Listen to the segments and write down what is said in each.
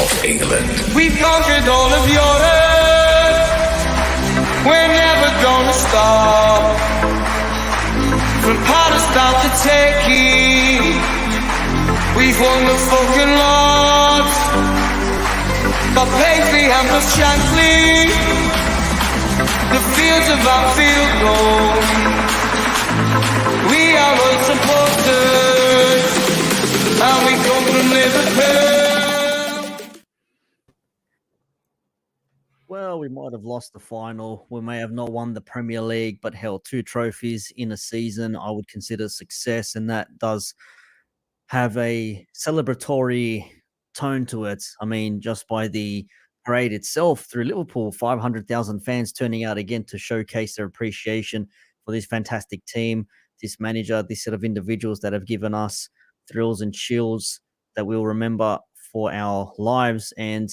of England. We've conquered all of Europe. We're never gonna stop. From Palestine to Turkey, we've won the fucking lot. Got Paisley and plus Shankly, the fields of Anfield Road. We are all supporters, and we come from Liverpool. Well, we might have lost the final. We may have not won the Premier League, but hell, 2 trophies in a season I would consider success, and that does have a celebratory tone to it. I mean, just by the parade itself through Liverpool, 500,000 fans turning out again to showcase their appreciation for this fantastic team, this manager, this set of individuals that have given us thrills and chills that we'll remember for our lives. And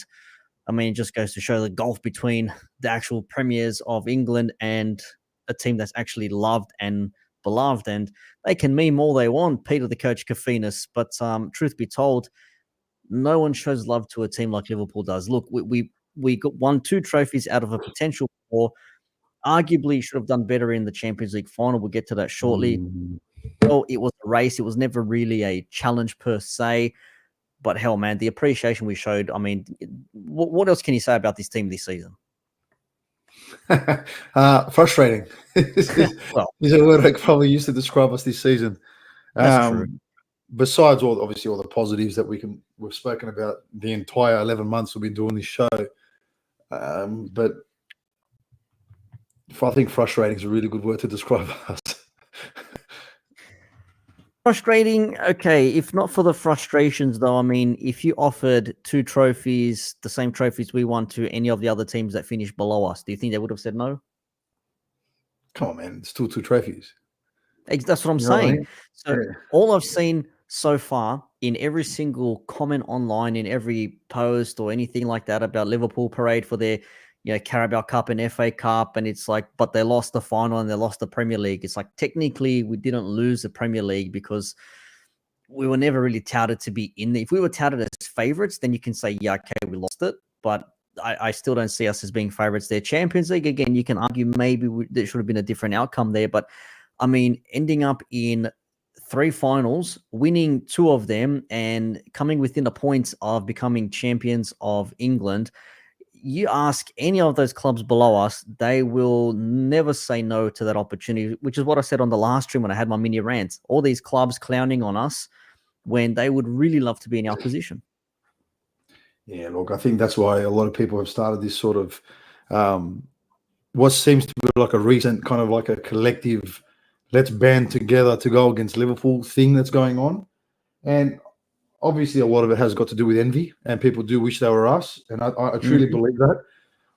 I mean, it just goes to show the gulf between the actual premiers of England and a team that's actually loved and beloved. And they can meme all they want, Peter the coach Kofinas, but truth be told, no one shows love to a team like Liverpool does. Look, we won 2 trophies out of a potential 4. Arguably should have done better in the Champions League final. We'll get to that shortly. Well, it was a race. It was never really a challenge per se. But hell, man, the appreciation we showed, I mean, what else can you say about this team this season? Frustrating. Well, is a word I could probably use to describe us this season. That's true. Besides obviously all the positives that we've spoken about the entire 11 months we've been doing this show. But I think frustrating is a really good word to describe us. Frustrating. Okay, if not for the frustrations, though, I mean, if you offered 2 trophies, the same trophies we won, to any of the other teams that finished below us, do you think they would have said no? Come on, man. It's still 2 trophies. That's what I'm saying. So all I've seen so far in every single comment online, in every post or anything like that about Liverpool parade for their Carabao Cup and FA Cup, and it's like, but they lost the final and they lost the Premier League. It's like, technically we didn't lose the Premier League because we were never really touted to be in there. If we were touted as favorites, then you can say, yeah, okay, we lost it, but I still don't see us as being favorites there. Champions League, again, you can argue maybe there should have been a different outcome there, but I mean, ending up in 3 finals, winning 2 of them, and coming within a point of becoming champions of England. You ask any of those clubs below us, they will never say no to that opportunity, which is what I said on the last stream when I had my mini rant. All these clubs clowning on us when they would really love to be in our position. Yeah, look, I think that's why a lot of people have started this sort of what seems to be like a recent kind of like a collective, let's band together to go against Liverpool thing that's going on. And obviously, a lot of it has got to do with envy, and people do wish they were us. And I truly believe that.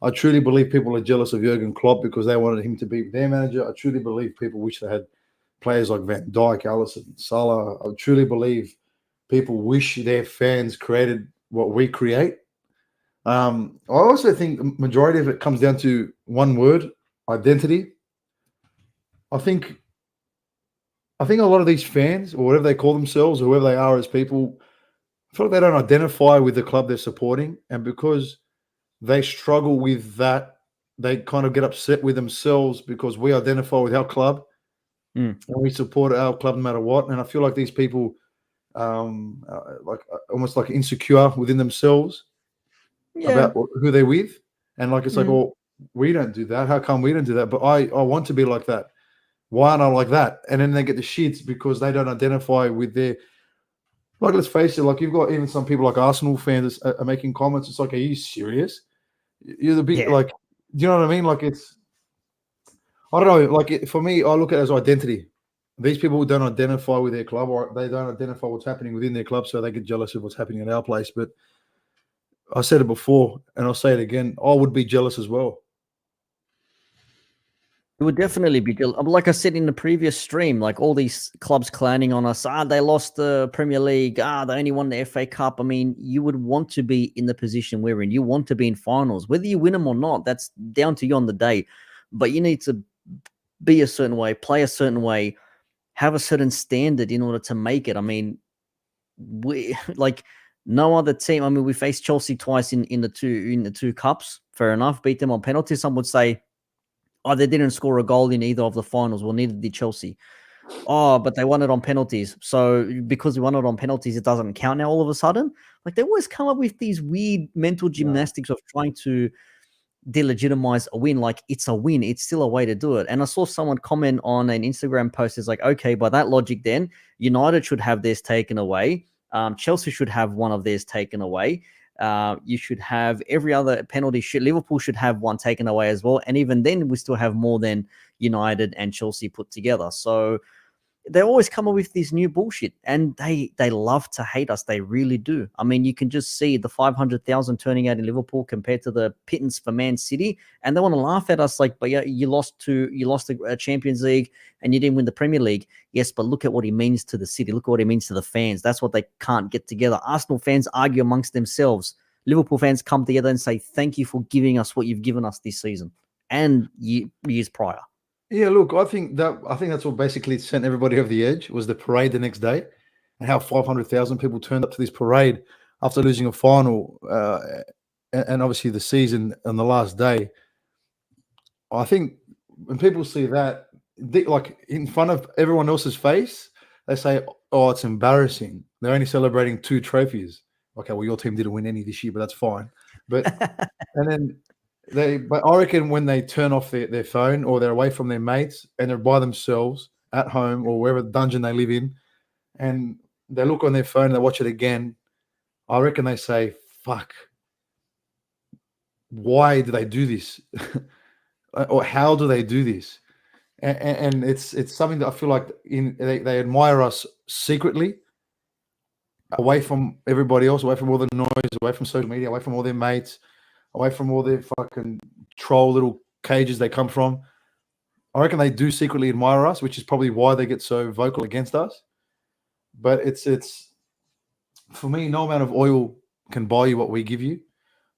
I truly believe people are jealous of Jurgen Klopp because they wanted him to be their manager. I truly believe people wish they had players like Van Dijk, Alisson, Salah. I truly believe people wish their fans created what we create. I also think the majority of it comes down to one word: identity. I think a lot of these fans, or whatever they call themselves, or whoever they are as people, I feel like they don't identify with the club they're supporting, and because they struggle with that, they kind of get upset with themselves because we identify with our club and we support our club no matter what. And I feel like these people, almost like insecure within themselves about who they're with, and like it's like, well, we don't do that. How come we don't do that? But I want to be like that. Why aren't I like that? And then they get the shits because they don't identify with their. Like, let's face it, like, you've got even some people like Arsenal fans are making comments. It's like, are you serious? You're the big, like, do you know what I mean? Like, it's, I don't know. Like, for me, I look at it as identity. These people don't identify with their club, or they don't identify what's happening within their club, so they get jealous of what's happening at our place. But I said it before, and I'll say it again. I would be jealous as well. It would definitely be, like I said in the previous stream, like all these clubs clowning on us. They lost the Premier League. They only won the FA Cup. I mean, you would want to be in the position we're in. You want to be in finals. Whether you win them or not, that's down to you on the day. But you need to be a certain way, play a certain way, have a certain standard in order to make it. I mean, No other team. I mean, we faced Chelsea twice in the two cups. Fair enough. Beat them on penalties. Some would say, oh, they didn't score a goal in either of the finals. Well, neither did Chelsea. Oh, but they won it on penalties. So because we won it on penalties, it doesn't count now all of a sudden. Like they always come up with these weird mental gymnastics of trying to delegitimize a win. Like it's a win. It's still a way to do it. And I saw someone comment on an Instagram post. It's like, okay, by that logic, then United should have theirs taken away. Chelsea should have one of theirs taken away. You should have every other penalty. Liverpool should have one taken away as well. And even then, we still have more than United and Chelsea put together. So they always come up with this new bullshit, and they love to hate us. They really do. I mean, you can just see the 500,000 turning out in Liverpool compared to the pittance for Man City, and they want to laugh at us like, but yeah, you lost the Champions League and you didn't win the Premier League. Yes, but look at what he means to the city. Look at what he means to the fans. That's what they can't get together. Arsenal fans argue amongst themselves. Liverpool fans come together and say, thank you for giving us what you've given us this season and years prior. Yeah, look, I think that's what basically sent everybody over the edge was the parade the next day, and how 500,000 people turned up to this parade after losing a final, and obviously the season on the last day. I think when people see that, like in front of everyone else's face, they say, "Oh, it's embarrassing. They're only celebrating 2 trophies." Okay, well, your team didn't win any this year, but that's fine. But and then. But I reckon when they turn off their phone or they're away from their mates and they're by themselves at home or wherever dungeon they live in, and they look on their phone and they watch it again, I reckon they say, "Fuck, why do they do this?" Or how do they do this? And it's something that I feel like they admire us secretly, away from everybody else, away from all the noise, away from social media, away from all their mates, away from all their fucking troll little cages they come from. I reckon they do secretly admire us, which is probably why they get so vocal against us. But it's for me, no amount of oil can buy you what we give you.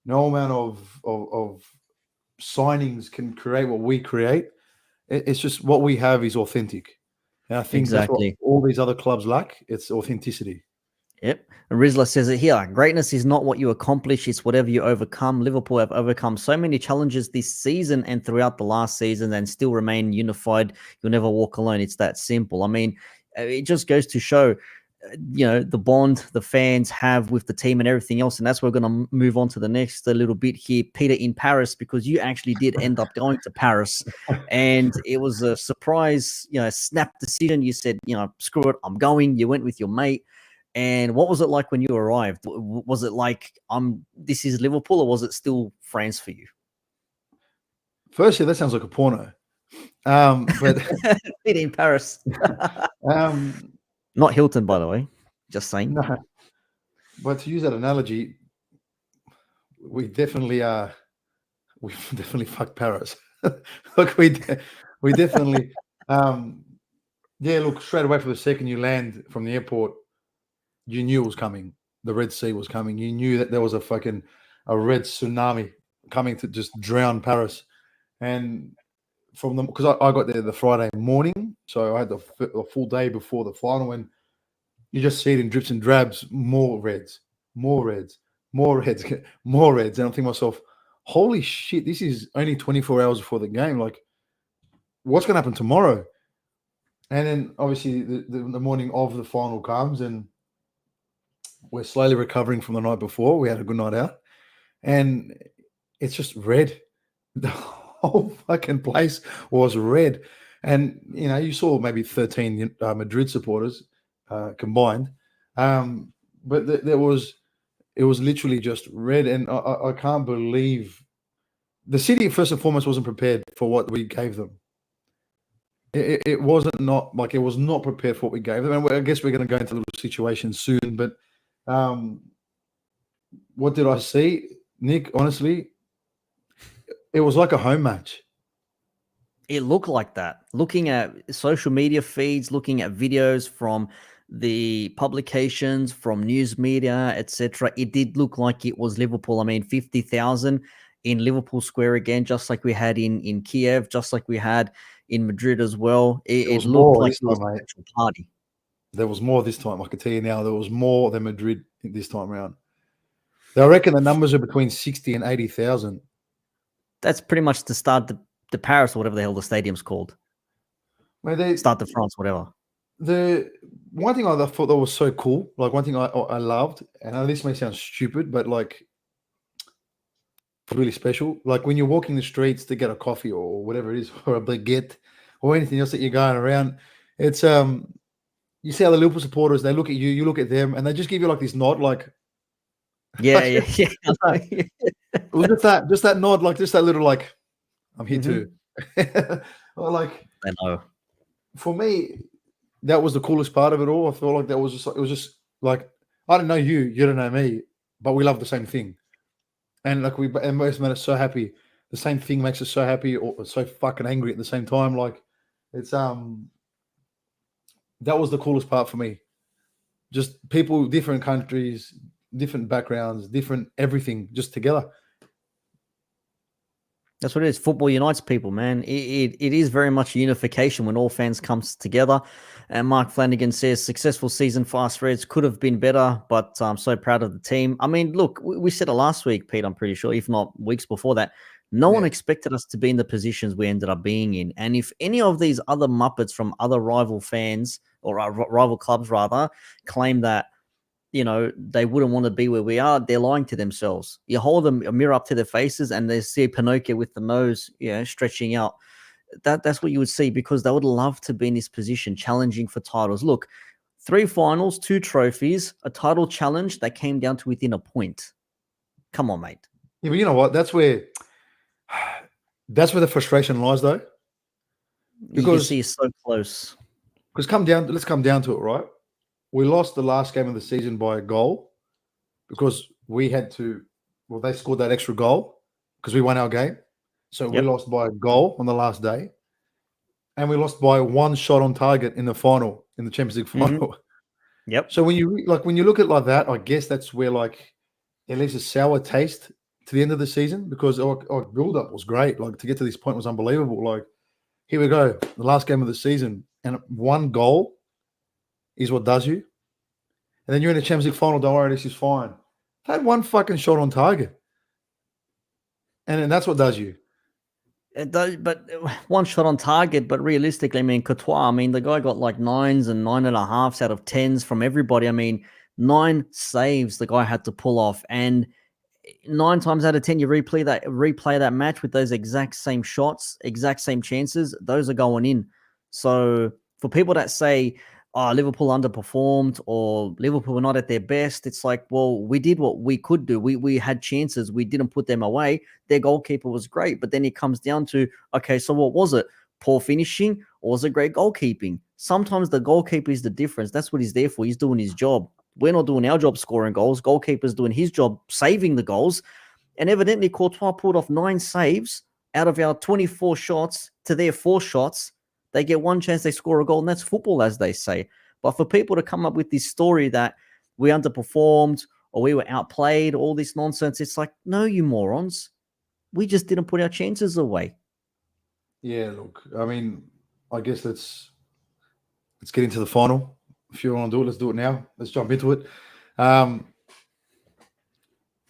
No amount of signings can create what we create. It's just what we have is authentic. And I think that's what all these other clubs lack. It's authenticity. Yep. And Rizla says it here. Greatness is not what you accomplish, it's whatever you overcome. Liverpool have overcome so many challenges this season and throughout the last season and still remain unified. You'll never walk alone. It's that simple. I mean, it just goes to show, the bond the fans have with the team and everything else. And that's where we're going to move on to the next little bit here. Peter, in Paris, because you actually did end up going to Paris and it was a surprise, snap decision. You said, screw it, I'm going. You went with your mate. And what was it like when you arrived? Was it like, this is Liverpool, or was it still France for you? Firstly, that sounds like a porno. But in Paris. Not Hilton, by the way. Just saying. No. But to use that analogy, we definitely fucked Paris. Look, we definitely look, straight away from the second you land from the airport, you knew it was coming. The Red Sea was coming. You knew that there was a red tsunami coming to just drown Paris. And from them, because I got there the Friday morning, so I had the full day before the final, and you just see it in drips and drabs, more reds, more reds, more reds, more reds. And I'm thinking to myself, holy shit, this is only 24 hours before the game. Like, what's going to happen tomorrow? And then obviously the morning of the final comes, and we're slowly recovering from the night before. We had a good night out, and it's just red. The whole fucking place was red. And, you saw maybe 13 Madrid supporters combined. But it was literally just red. And I can't believe the city, first and foremost, wasn't prepared for what we gave them. It was not prepared for what we gave them. And I guess we're going to go into a little situation soon, but what did I see, Nick? Honestly, it was like a home match. It looked like that. Looking at social media feeds, looking at videos from the publications, from news media, etc., it did look like it was Liverpool. I mean, 50,000 in Liverpool Square again, just like we had in Kiev, just like we had in Madrid as well. It looked like it was an actual party. There was more this time. I can tell you now, there was more than Madrid this time around. I reckon the numbers are between 60 and 80,000. That's pretty much the start the Paris or whatever the hell the stadium's called. Start de France, whatever. The one thing I thought that was so cool, like one thing I loved, and I know this may sound stupid, but like really special. Like when you're walking the streets to get a coffee or whatever it is, or a baguette or anything else that you're going around, it's you see how the Liverpool supporters, they look at you, you look at them, and they just give you like this nod, like Yeah. it was just that nod, like just that little like I'm here too. Or like I know. For me, that was the coolest part of it all. I felt like that was just like, it was just like I don't know you, you don't know me, but we love the same thing. And like and most made us so happy. The same thing makes us so happy or so fucking angry at the same time. Like it's that was the coolest part for me. Just people, different countries, different backgrounds, different everything, just together. That's what it is. Football unites people, man. It is very much unification when all fans comes together. And Mark Flanagan says, successful season for us Reds could have been better, but I'm so proud of the team. I mean, look, we said it last week, Pete, I'm pretty sure, if not weeks before that. No one expected us to be in the positions we ended up being in. And if any of these other Muppets from other rival fans or rival clubs, rather, claim that, they wouldn't want to be where we are, they're lying to themselves. You hold a mirror up to their faces and they see Pinocchio with the nose, stretching out. That's what you would see, because they would love to be in this position, challenging for titles. Look, 3 finals, 2 trophies, a title challenge that came down to within a point. Come on, mate. Yeah, but you know what? That's where the frustration lies, though. Because you can see it's so close. Because let's come down to it, right? We lost the last game of the season by a goal because we had to. Well, they scored that extra goal because we won our game. So we lost by a goal on the last day, and we lost by 1 shot on target in the final, in the Champions League final. Yep. So when you look at it like that, I guess that's where like it leaves a sour taste to the end of the season, because our build up was great. Like to get to this point was unbelievable. Like here we go, the last game of the season, and 1 goal is what does you. And then you're in the Champions League final. Don't worry, this is fine. I had 1 fucking shot on target, and then that's what does you. It does, but 1 shot on target. But realistically, I mean, Courtois, the guy got like 9s and 9.5s out of 10s from everybody. I mean, 9 saves the guy had to pull off, and 9 times out of 10, you replay that match with those exact same shots, exact same chances. Those are going in. So for people that say, "Oh, Liverpool underperformed," or "Liverpool were not at their best," it's like, well, we did what we could do. We had chances. We didn't put them away. Their goalkeeper was great. But then it comes down to, okay, so what was it? Poor finishing, or was it great goalkeeping? Sometimes the goalkeeper is the difference. That's what he's there for. He's doing his job. We're not doing our job scoring goals. Goalkeeper's doing his job saving the goals. And evidently, Courtois pulled off 9 saves out of our 24 shots to their 4 shots. They get 1 chance, they score a goal, and that's football, as they say. But for people to come up with this story that we underperformed or we were outplayed, all this nonsense, it's like, no, you morons. We just didn't put our chances away. Yeah, look, I mean, I guess let's get into the final. If you want to do it, let's do it now. Let's jump into it. I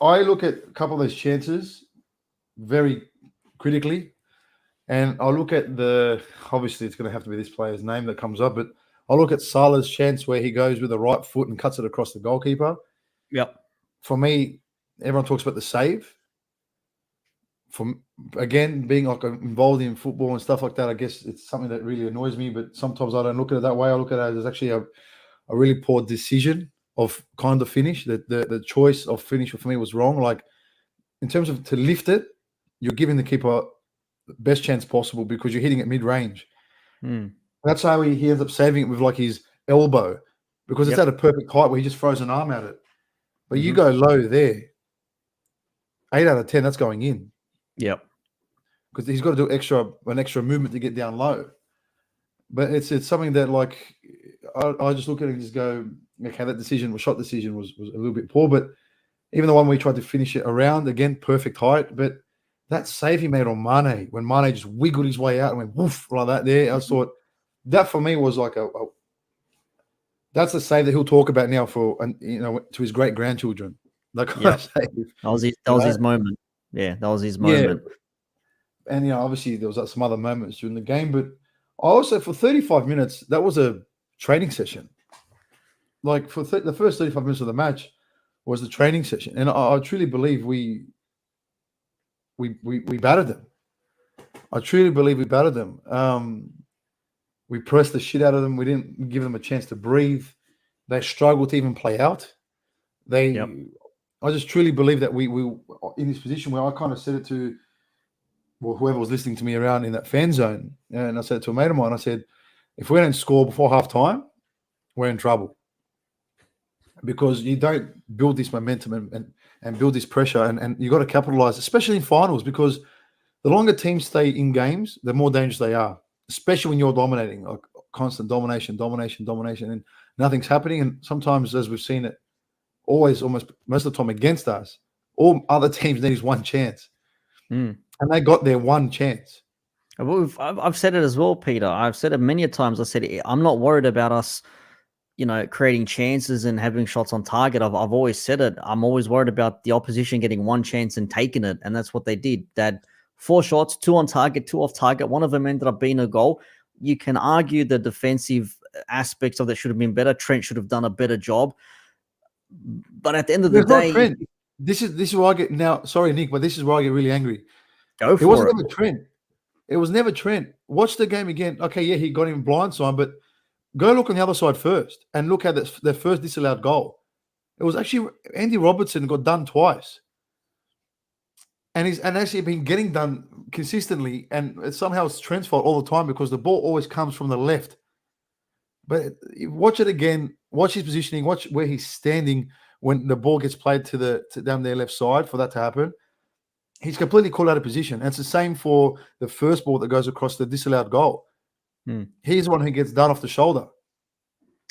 look at a couple of those chances very critically. And I'll look at obviously it's going to have to be this player's name that comes up, but I'll look at Salah's chance where he goes with the right foot and cuts it across the goalkeeper. Yep. For me, everyone talks about the save. Again, being like involved in football and stuff like that, I guess it's something that really annoys me, but sometimes I don't look at it that way. I look at it as actually a really poor decision of kind of finish. The choice of finish for me was wrong. Like in terms of to lift it, you're giving the keeper the best chance possible because you're hitting it mid-range. That's how he ends up saving it with like his elbow, because it's at a perfect height where he just throws an arm at it. But you go low there, 8 out of 10, that's going in. Yep. Because he's got to do an extra movement to get down low. But it's something that like I just look at it and just go, okay, that shot decision was a little bit poor. But even the one we tried to finish it around, again, perfect height. But that save he made on Mane, when Mane just wiggled his way out and went woof like that there, I thought that for me was like That's the save that he'll talk about now for, to his great grandchildren. That kind of save. That was his moment. Yeah, that was his moment. Yeah. And obviously there was some other moments during the game, but I also for 35 minutes that was a training session. Like for the first 35 minutes of the match was the training session, and I truly believe we battered them. I truly believe we battered them. We pressed the shit out of them. We didn't give them a chance to breathe. They struggled to even play out. I just truly believe that we in this position where I kind of said it to whoever was listening to me around in that fan zone, and I said to a mate of mine, I said, if we don't score before half time, we're in trouble. Because you don't build this momentum and build this pressure, and you got to capitalize, especially in finals, because the longer teams stay in games, the more dangerous they are, especially when you're dominating, like constant domination, and nothing's happening. And sometimes, as we've seen it, almost most of the time against us, all other teams need is one chance. And they got their one chance. I've said it as well, Peter. I've said it many times. I said, I'm not worried about us, creating chances and having shots on target. I've always said it. I'm always worried about the opposition getting one chance and taking it. And that's what they did. They had 4 shots, 2 on target, 2 off target. One of them ended up being a goal. You can argue the defensive aspects of that should have been better. Trent should have done a better job. But at the end of the day, this is where I get now. Sorry, Nick, but this is where I get really angry. Go for it. It wasn't ever Trent. It was never Trent. Watch the game again. Okay, yeah, he got him blindside, but go look on the other side first and look at their first disallowed goal. It was actually Andy Robertson got done twice, and he's actually been getting done consistently. And somehow it's Trent's fault all the time because the ball always comes from the left. But watch it again. Watch his positioning. Watch where he's standing when the ball gets played to down their left side for that to happen. He's completely called out of position. And it's the same for the first ball that goes across the disallowed goal. He's the one who gets done off the shoulder.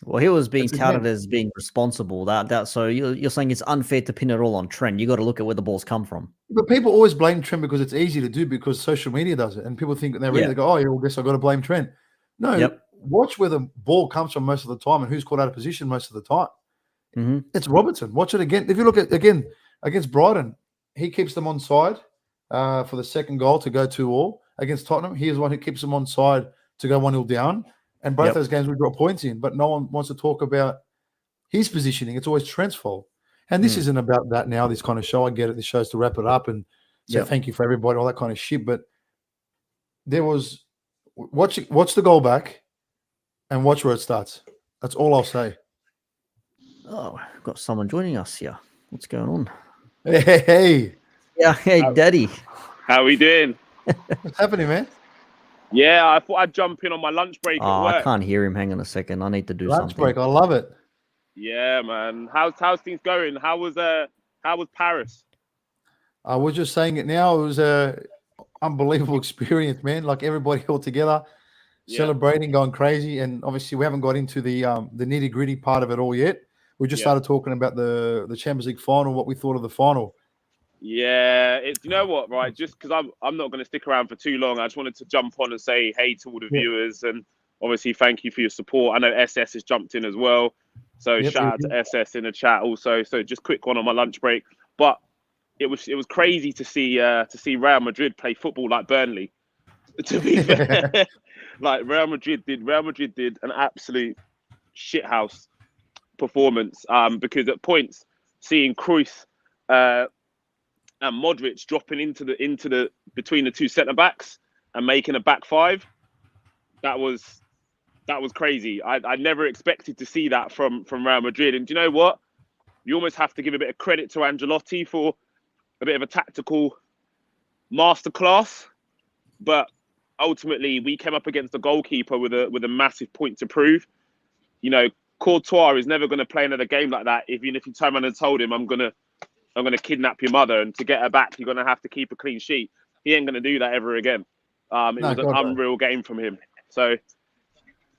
Well, he was being touted as being responsible. So you're saying it's unfair to pin it all on Trent. You got to look at where the balls come from. But people always blame Trent because it's easy to do because social media does it, and people think they go, "Oh, yeah, well, guess I got to blame Trent." No, watch where the ball comes from most of the time and who's caught out of position most of the time. It's Robertson. Watch it again. If you look at again against Brighton, he keeps them on side for the second goal to go 2-2. Against Tottenham, he is one who keeps them on side to go 1-0 down. And both those games we got points in, but no one wants to talk about his positioning. It's always Trent's fault. And this isn't about that now, this kind of show. I get it. This show's to wrap it up and say thank you for everybody, all that kind of shit. But there was watch the goal back and watch where it starts. That's all I'll say. Oh, we've got someone joining us here. What's going on? Hey. Yeah, hey, Daddy. How we doing? What's happening, man? Yeah, I thought I'd jump in on my lunch break at work. I can't hear him. Hang on a second. I need to do lunch something. Break. I love it. Yeah, man. How's things going? How was Paris? I was just saying it now. It was a unbelievable experience, man. Like everybody all together, celebrating, going crazy, and obviously we haven't got into the nitty gritty part of it all yet. We just started talking about the Champions League final, what we thought of the final. Yeah, you know what, right? Just because I'm not going to stick around for too long, I just wanted to jump on and say hey to all the viewers, and obviously thank you for your support. I know SS has jumped in as well, so shout out to SS in the chat also. So just quick one on my lunch break, but it was crazy to see Real Madrid play football like Burnley. To be fair, like Real Madrid did an absolute shithouse performance. Because at points seeing Cruyff and Modric dropping into the between the two centre backs and making a back five, that was crazy. I never expected to see that from Real Madrid. And do you know what? You almost have to give a bit of credit to Ancelotti for a bit of a tactical masterclass. But ultimately, we came up against the goalkeeper with a massive point to prove. You know, Courtois is never going to play another game like that. Even if you turn around and told him, I'm gonna kidnap your mother, and to get her back, you're gonna have to keep a clean sheet. He ain't gonna do that ever again. It was an unreal game from him. So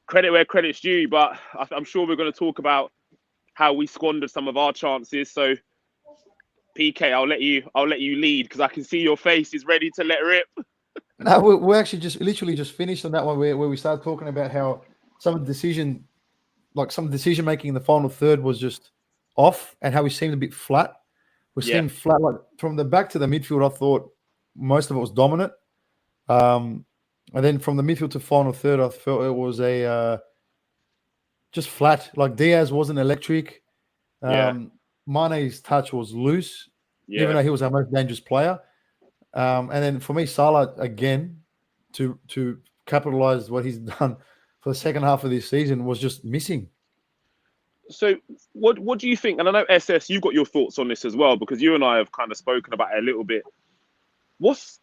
credit where credit's due, but I'm sure we're going to talk about how we squandered some of our chances. So PK, I'll let you lead because I can see your face is ready to let rip. No, we're actually literally just finished on that one where we started talking about how some of the decision like some decision making in the final third was just off, and how he seemed a bit flat. We Yeah. seemed flat, like from the back to the midfield. I thought most of it was dominant, and then from the midfield to final third, I felt it was a just flat. Like Diaz wasn't electric. Yeah. Mane's touch was loose, even Yeah. though he was our most dangerous player. And then for me, Salah again to capitalize what he's done for the second half of this season was just missing. So what do you think? And I know SS, you've got your thoughts on this as well, because you and I have kind of spoken about it a little bit. What's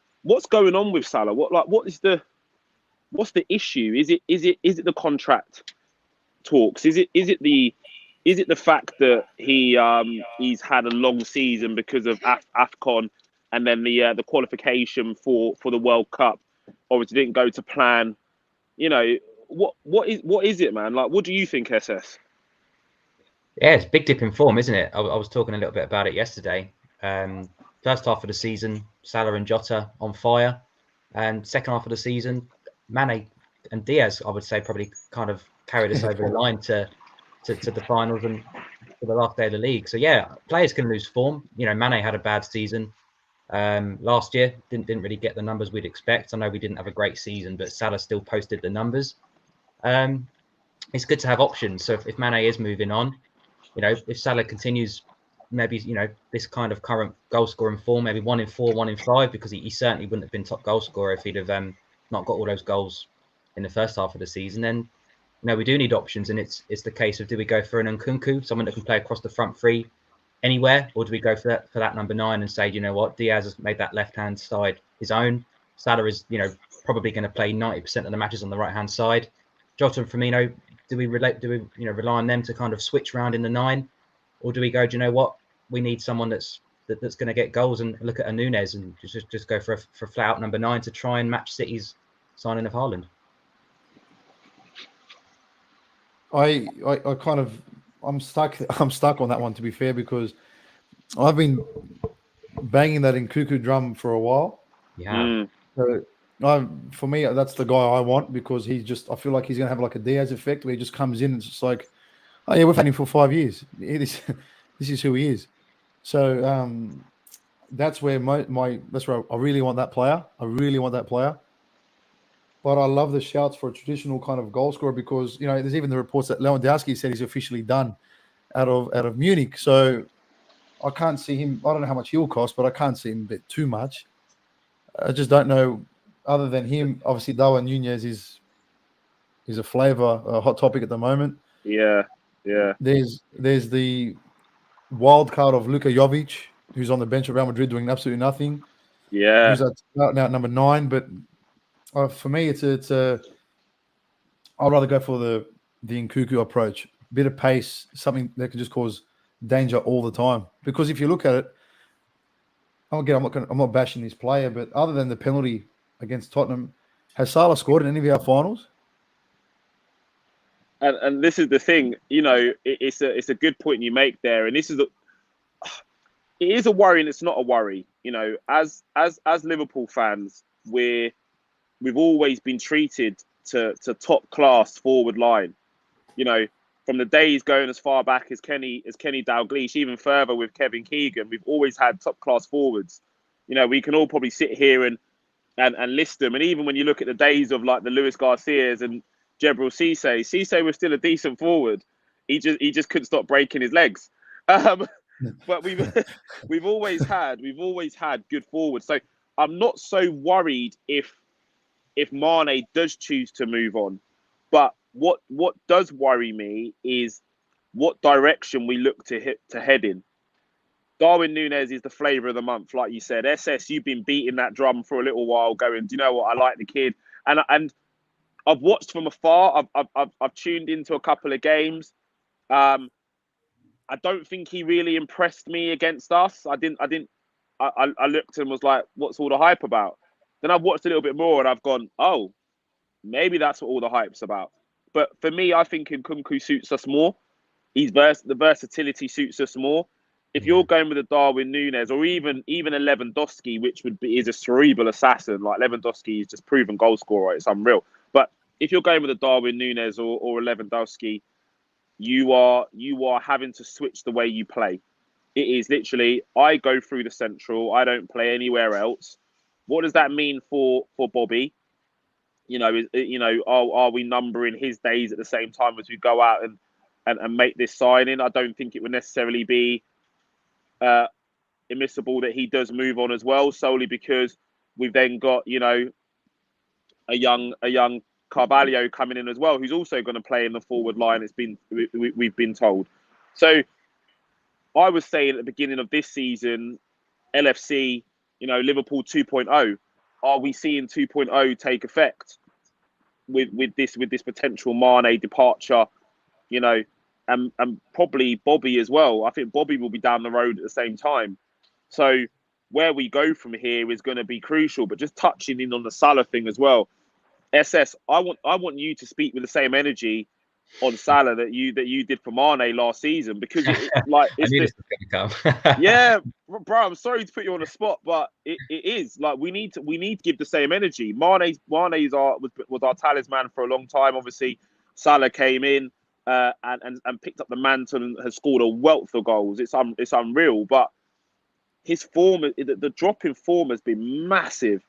going on with Salah? What's the issue? Is it the contract talks? Is it the fact that he's had a long season because of AFCON, and then the qualification for the World Cup obviously didn't go to plan? You know, what is it, man? Like, what do you think, SS? Yeah, it's a big dip in form, isn't it? I was talking a little bit about it yesterday. First half of the season, Salah and Jota on fire. And second half of the season, Mane and Diaz, I would say, probably kind of carried us over the line to the finals and to the last day of the league. So, yeah, players can lose form. You know, Mane had a bad season last year. Didn't really get the numbers we'd expect. I know we didn't have a great season, but Salah still posted the numbers. It's good to have options. So if Mane is moving on, you know, if Salah continues, maybe, you know, this kind of current goal scoring form, maybe 1 in 4, 1 in 5, because he certainly wouldn't have been top goal scorer if he'd have not got all those goals in the first half of the season. Then, you know, we do need options, and it's the case of, do we go for an Nkunku, someone that can play across the front three anywhere, or do we go for that number 9 and say, you know what, Diaz has made that left hand side his own. Salah is, you know, probably going to play 90% of the matches on the right hand side. Jota and Firmino, do we rely on them to kind of switch around in the 9, or do we go, do you know what, we need someone that's going to get goals, and look at a Nunez and just go for flat out number 9 to try and match City's signing of Haaland? I'm stuck on that one, to be fair, because I've been banging that Nkunku drum for a while. Yeah. So for me, that's the guy I want, because I feel like he's going to have like a Diaz effect where he just comes in and it's just like, oh yeah, we've had him for 5 years. This is who he is. So that's where that's where I really want that player. But I love the shouts for a traditional kind of goal scorer, because, you know, there's even the reports that Lewandowski said he's officially done out of Munich. So I can't see him. I don't know how much he'll cost, but I can't see him a bit too much. I just don't know. Other than him, obviously Darwin Nunez is a hot topic at the moment. Yeah. There's the wild card of Luka Jovic, who's on the bench at Real Madrid doing absolutely nothing. Yeah. Who's now at number 9, but for me, it's I'd rather go for the Nkunku approach. Bit of pace, something that can just cause danger all the time. Because if you look at it, I'm not bashing this player, but other than the penalty against Tottenham, has Salah scored in any of our finals? And this is the thing, you know, it's a good point you make there, and it is a worry, and it's not a worry. You know, as Liverpool fans, we've always been treated to top class forward line. You know, from the days going as far back as Kenny Dalglish, even further with Kevin Keegan, we've always had top class forwards. You know, we can all probably sit here and list them. And even when you look at the days of like the Luis Garcias and Djibril Cisse was still a decent forward. He just couldn't stop breaking his legs. But we've always had good forwards. So I'm not so worried if Mane does choose to move on. But what does worry me is what direction we look to head in. Darwin Nunez is the flavour of the month, like you said. SS, you've been beating that drum for a little while, going, do you know what? I like the kid, and I've watched from afar. I've tuned into a couple of games. I don't think he really impressed me against us. I looked and was like, what's all the hype about? Then I've watched a little bit more and I've gone, oh, maybe that's what all the hype's about. But for me, I think Nkunku suits us more. The versatility suits us more. If you're going with a Darwin Nunez or even a Lewandowski, which is a cerebral assassin, like Lewandowski is just proven goal scorer, it's unreal. But if you're going with a Darwin Nunez or a Lewandowski, you are having to switch the way you play. It is literally, I go through the central, I don't play anywhere else. What does that mean for Bobby? Are we numbering his days at the same time as we go out and make this signing? I don't think it would necessarily be admissible that he does move on as well, solely because we've then got a young Carvalho coming in as well, who's also going to play in the forward line. We've been told. So I was saying at the beginning of this season, LFC, Liverpool 2.0. Are we seeing 2.0 take effect with this potential Mane departure? And probably Bobby as well. I think Bobby will be down the road at the same time. So where we go from here is going to be crucial. But just touching in on the Salah thing as well, SS, I want you to speak with the same energy on Salah that you did for Mane last season, because it's I knew this was going to come. Yeah, bro, I'm sorry to put you on the spot, but it is like we need to give the same energy. Mane's was our talisman for a long time. Obviously, Salah came in and picked up the mantle and has scored a wealth of goals. It's unreal, but his form, the drop in form has been massive.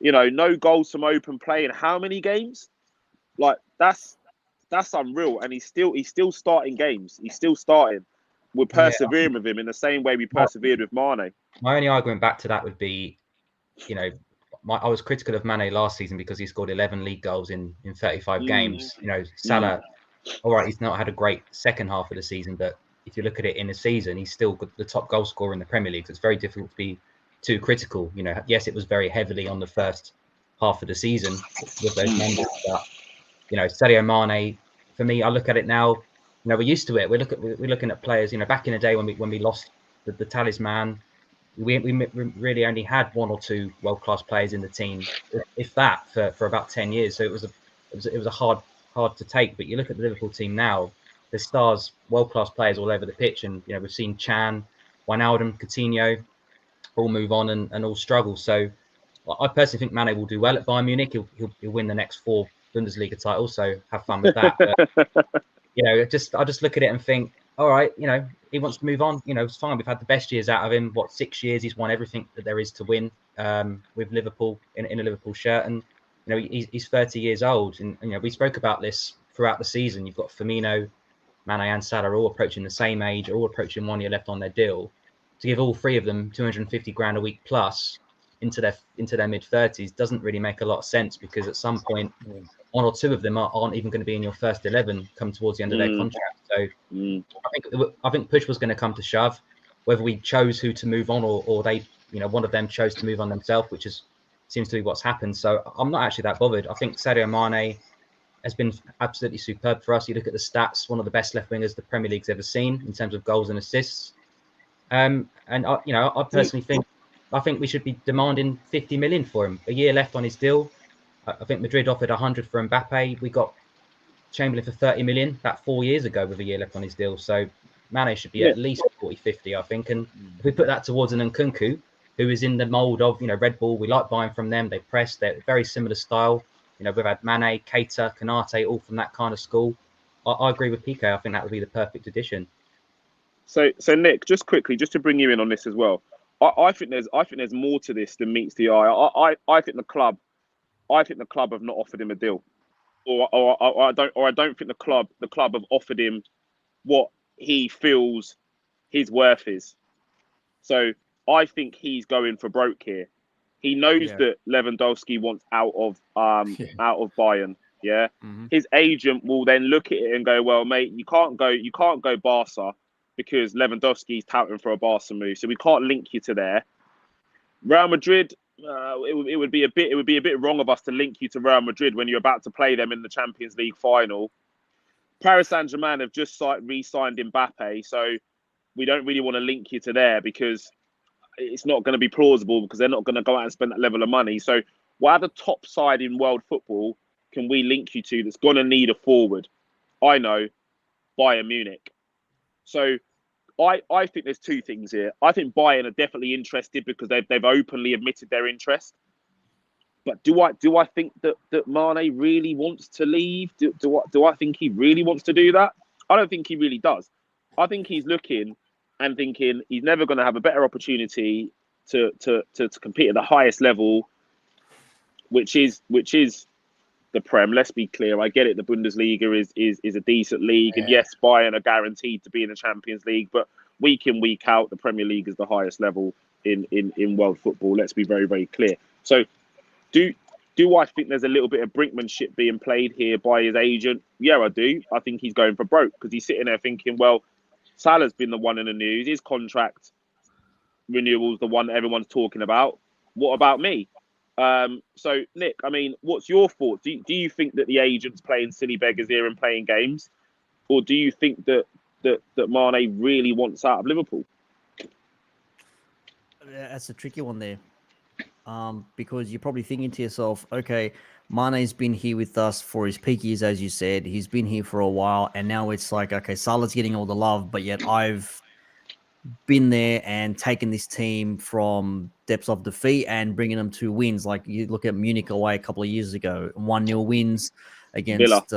No goals from open play in how many games? Like that's unreal, and he's still starting games. He's still starting. We're persevering with him in the same way we persevered with Mane. My only argument back to that would be, I was critical of Mane last season because he scored 11 league goals in 35 games. Salah, all right, he's not had a great second half of the season, but if you look at it in a season, he's still the top goal scorer in the Premier League. So it's very difficult to be too critical. Yes, it was very heavily on the first half of the season with those numbers, but Sadio Mane, for me, I look at it now. We're used to it. We're looking at players. Back in the day when we lost the talisman, we really only had one or two world-class players in the team, if that, for about 10 years. So it was a hard to take. But you look at the Liverpool team now. There's stars, world-class players all over the pitch, and we've seen Chan, Wijnaldum, Coutinho all move on and all struggle. So I personally think Mane will do well at Bayern Munich. He'll win the next 4 Bundesliga titles. So have fun with that. But, I just look at it and think, all right, he wants to move on. It's fine. We've had the best years out of him. 6 years? He's won everything that there is to win with Liverpool in a Liverpool shirt, and he's 30 years old. And we spoke about this throughout the season. You've got Firmino, Mane, and Salah all approaching the same age, all approaching 1 year left on their deal. To give all 3 of them 250 grand a week plus into their mid-30s doesn't really make a lot of sense, because at some point 1 or 2 of them aren't even going to be in your first 11 come towards the end of their contract. So I think push was going to come to shove, whether we chose who to move on or they, one of them chose to move on themselves, which seems to be what's happened. So I'm not actually that bothered. I think Sadio Mane has been absolutely superb for us. You look at the stats, one of the best left wingers the Premier League's ever seen in terms of goals and assists. And I personally think we should be demanding 50 million for him. A year left on his deal. I think Madrid offered 100 for Mbappe. We got Chamberlain for 30 million about 4 years ago with a year left on his deal. So Mane should be at least 40, 50, I think. And if we put that towards an Nkunku, who is in the mould of, Red Bull, we like buying from them. They press, they're very similar style. We've had Mane, Keita, Konate, all from that kind of school. I agree with PK. I think that would be the perfect addition. So Nick, just quickly, just to bring you in on this as well. I think there's more to this than meets the eye. I think the club have not offered him a deal, or I don't think the club have offered him what he feels his worth is. So I think he's going for broke here. He knows that Lewandowski wants out of Bayern. Yeah, his agent will then look at it and go, well, mate, you can't go Barca, because Lewandowski's touting for a Barca move, so we can't link you to there. Real Madrid, it would be a bit wrong of us to link you to Real Madrid when you're about to play them in the Champions League final. Paris Saint-Germain have just re-signed Mbappe, so we don't really want to link you to there, because it's not going to be plausible, because they're not going to go out and spend that level of money. So what other top side in world football can we link you to that's going to need a forward? I know, Bayern Munich. So I think there's 2 things here. I think Bayern are definitely interested, because they've openly admitted their interest. But do I think that Mane really wants to leave? Do I think he really wants to do that? I don't think he really does. I think he's looking and thinking he's never going to have a better opportunity to compete at the highest level, which is the Prem. Let's be clear. I get it. The Bundesliga is a decent league, and yes, Bayern are guaranteed to be in the Champions League. But week in, week out, the Premier League is the highest level in world football. Let's be very, very clear. So, do I think there's a little bit of brinkmanship being played here by his agent? Yeah, I do. I think he's going for broke because he's sitting there thinking, well, Salah's been the one in the news. His contract renewal's the one that everyone's talking about. What about me? So, Nick, I mean, what's your thoughts? Do you think that the agent's playing silly beggars here and playing games? Or do you think that Mane really wants out of Liverpool? That's a tricky one there. Because you're probably thinking to yourself, okay, Mane's been here with us for his peak years, as you said. He's been here for a while, and now it's like, okay, Salah's getting all the love, but yet I've been there and taken this team from depths of defeat and bringing them to wins. Like you look at Munich away a couple of years ago, 1-0 wins against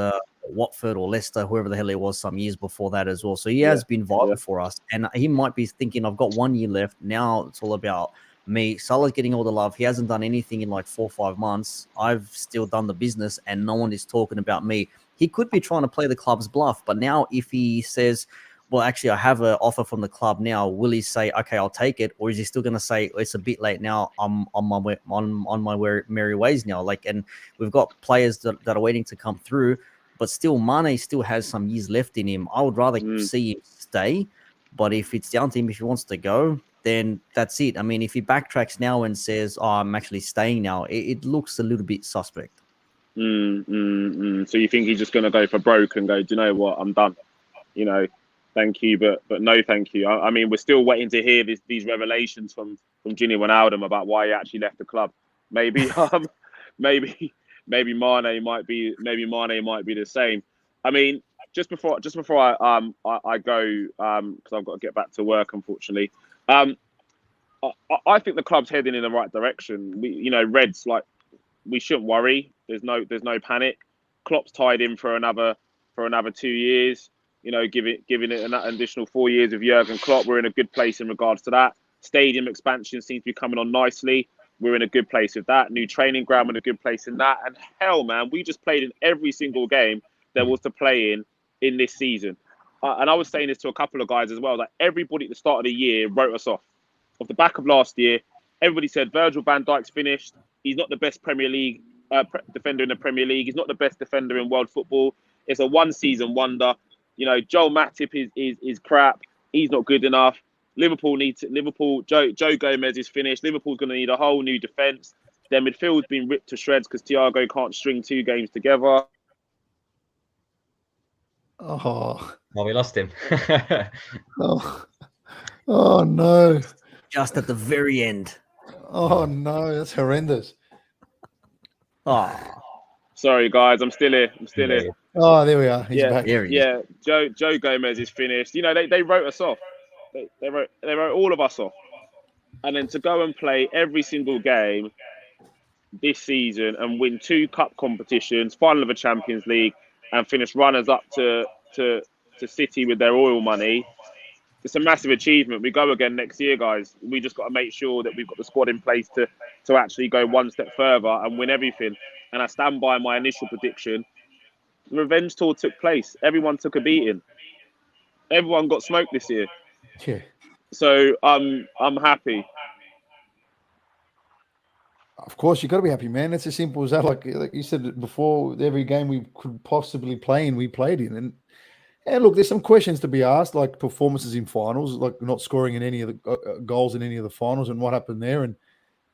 Watford or Leicester, whoever the hell it was some years before that as well. So he has been vital for us, and he might be thinking, I've got 1 year left. Now it's all about me. Salah's getting all the love. He hasn't done anything in like 4 or 5 months. I've still done the business and no one is talking about me. He could be trying to play the club's bluff, but now if he says, well, actually, I have an offer from the club now, will he say, okay, I'll take it? Or is he still going to say, it's a bit late now, I'm on my way, on my merry ways now? Like, and we've got players that are waiting to come through, but still, Mane still has some years left in him. I would rather see him stay, but if it's down to him, if he wants to go, then that's it. I mean, if he backtracks now and says, oh, I'm actually staying now, it looks a little bit suspect. So you think he's just going to go for broke and go, do you know what, I'm done? You know, thank you, but no thank you. I mean, we're still waiting to hear these revelations from Gini Wijnaldum about why he actually left the club. Maybe maybe Mane might be the same. I mean, just before I go, because I've got to get back to work, unfortunately. I think the club's heading in the right direction. Reds, like, we shouldn't worry. There's no panic. Klopp's tied in for another 2 years. Giving it an additional 4 years of Jurgen Klopp. We're in a good place in regards to that. Stadium expansion seems to be coming on nicely. We're in a good place with that. New training ground, we're in a good place in that. And hell, man, we just played in every single game there was to play in this season. And I was saying this to a couple of guys as well, that everybody at the start of the year wrote us off. Off the back of last year, everybody said Virgil van Dijk's finished. He's not the best Premier League defender in the Premier League. He's not the best defender in world football. It's a one-season wonder. Joel Matip is crap. He's not good enough. Joe Gomez is finished. Liverpool's going to need a whole new defence. Their midfield's been ripped to shreds because Thiago can't string 2 games together. Oh, we lost him. Oh no! Just at the very end. Oh no, that's horrendous. Oh, sorry guys, I'm still here. Oh, there we are. He's back. Yeah, Joe Gomez is finished. They wrote us off. They wrote all of us off. And then to go and play every single game this season and win 2 cup competitions, final of a Champions League, and finish runners up to City with their oil money, it's a massive achievement. We go again next year, guys. We just got to make sure that we've got the squad in place to actually go one step further and win everything. And I stand by my initial prediction. The revenge tour took place. Everyone took a beating. Everyone got smoked this year. Yeah. So I'm happy. Of course, you got to be happy, man. It's as simple as that. Like you said before, every game we could possibly play in, we played in. And look, there's some questions to be asked, like performances in finals, like not scoring in any of the goals in any of the finals, and what happened there. And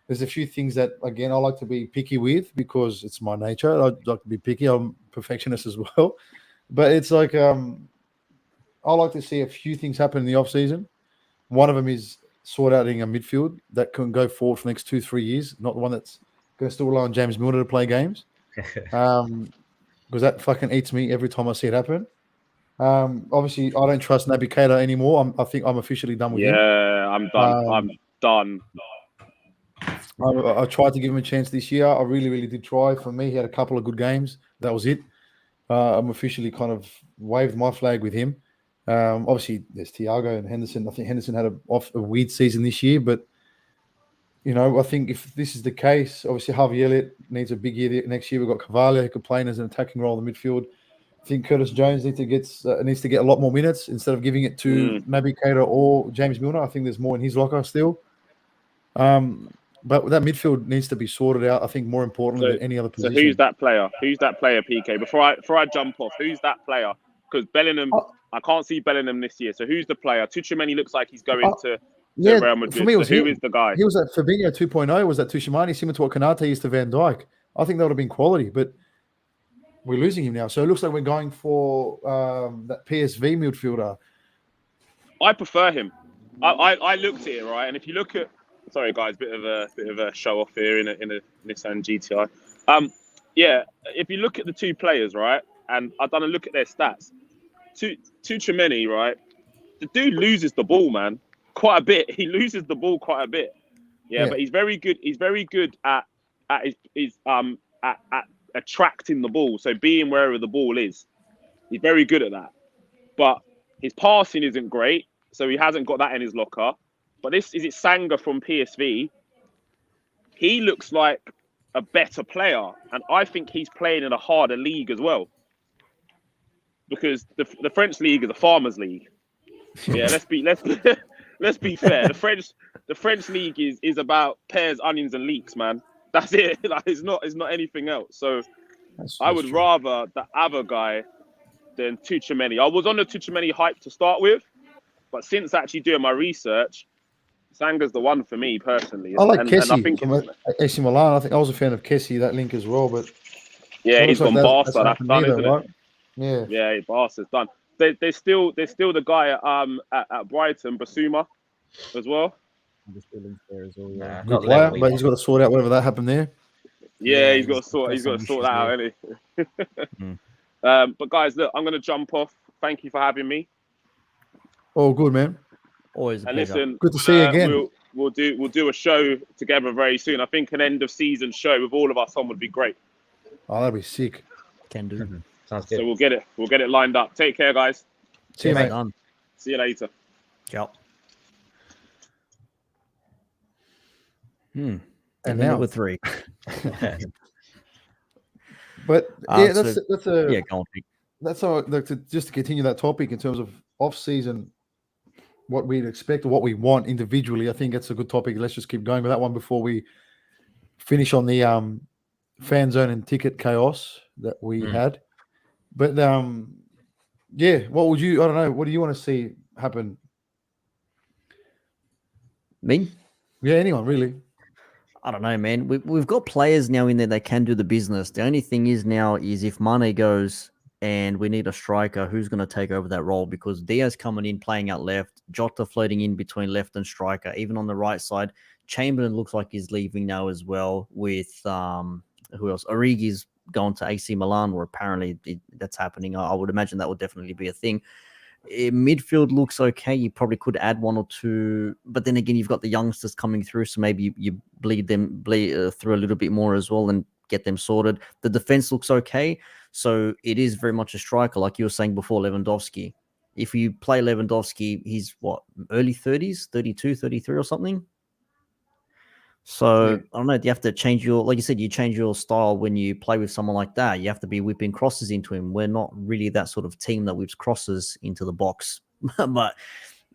there's a few things that, again, I like to be picky with because it's my nature. I like to be picky. I'm a perfectionist as well. But it's like I like to see a few things happen in the off season. One of them is sort out a midfield that can go forward for the next 2-3 years, not the one that's going to still rely on James Milner to play games. Because that fucking eats me every time I see it happen. Obviously, I don't trust Naby Keita anymore. I think I'm officially done with him. Yeah, I'm done. I'm done. I tried to give him a chance this year. I really, really did try. For me, he had a couple of good games. That was it. I'm officially kind of waved my flag with him. Obviously, there's Thiago and Henderson. I think Henderson had a weird season this year, but I think if this is the case, obviously Harvey Elliott needs a big year next year. We've got Cavalier who could play in as an attacking role in the midfield. I think Curtis Jones needs to get a lot more minutes instead of giving it to Naby Keita or James Milner. I think there's more in his locker still. But that midfield needs to be sorted out. I think more importantly than any other position. So who's that player? Who's that player, PK? Before I jump off, who's that player? Because Bellingham, I can't see Bellingham this year. So who's the player? Tuchemani looks like he's going to Real Madrid. For me, it was who is the guy? He was at Fabinho 2.0. Was that Tuchemani, similar to what Konate is to Van Dijk? I think that would have been quality, but we're losing him now. So it looks like we're going for that PSV midfielder. I prefer him. I looked at it, right, and if you look at, sorry guys, bit of a show off here in a Nissan GTI. If you look at the two players, right, and I've done a look at their stats. Tuchemani, right, the dude loses the ball, man, quite a bit. He loses the ball quite a bit. Yeah. But he's very good. He's very good at attracting the ball, so being wherever the ball is. He's very good at that. But his passing isn't great, so he hasn't got that in his locker. But Sanga from PSV. He looks like a better player, and I think he's playing in a harder league as well. Because the French league is a farmers' league. Yeah, let's be fair. The French league is about pears, onions, and leeks, man. That's it. Like, it's not anything else. So I would rather the other guy than Tuchemani. I was on the Tuchemani hype to start with, but since actually doing my research, Sanga's the one for me personally. I like Kessie from AC Milan. I think I was a fan of Kessie, that link as well. But yeah, he's gone Barca. That's done, isn't right? it? Yeah, Barca's done. There's still the guy at Brighton, Basuma, as well. Good player, but he's got to sort out whatever that happened there. Yeah, he's got to sort that out, hasn't he? But guys, look, I'm going to jump off. Thank you for having me. Oh, good, man. Always a pleasure. Listen, good to see you again. We'll do a show together very soon. I think an end of season show with all of us on would be great. Oh, that'd be sick. Can do. Sounds good. So we'll get it lined up. Take care, guys. See you, mate. See you later. Ciao. And now number 3. But that's go on. That's how just to continue that topic in terms of off season, what we'd expect or what we want individually. I think that's a good topic. Let's just keep going with that one before we finish on the fan zone and ticket chaos that we had. But what would you? I don't know. What do you want to see happen? Me? Yeah, anyone really? I don't know, man. We've got players now in there that can do the business. The only thing is now is if Mane goes and we need a striker, who's going to take over that role? Because Diaz coming in, playing out left, Jota floating in between left and striker, even on the right side. Chamberlain looks like he's leaving now as well with, who else? Origi's going to AC Milan, or apparently that's happening. I would imagine that would definitely be a thing. Midfield looks okay. You probably could add one or two, but then again, you've got the youngsters coming through, so maybe you bleed through a little bit more as well and get them sorted. The defense looks okay, so it is very much a striker, like you were saying before, Lewandowski. If you play Lewandowski, he's early 30s, 32, 33 or something. So I don't know. You have to change like you said, you change your style when you play with someone like that. You have to be whipping crosses into him. We're not really that sort of team that whips crosses into the box, but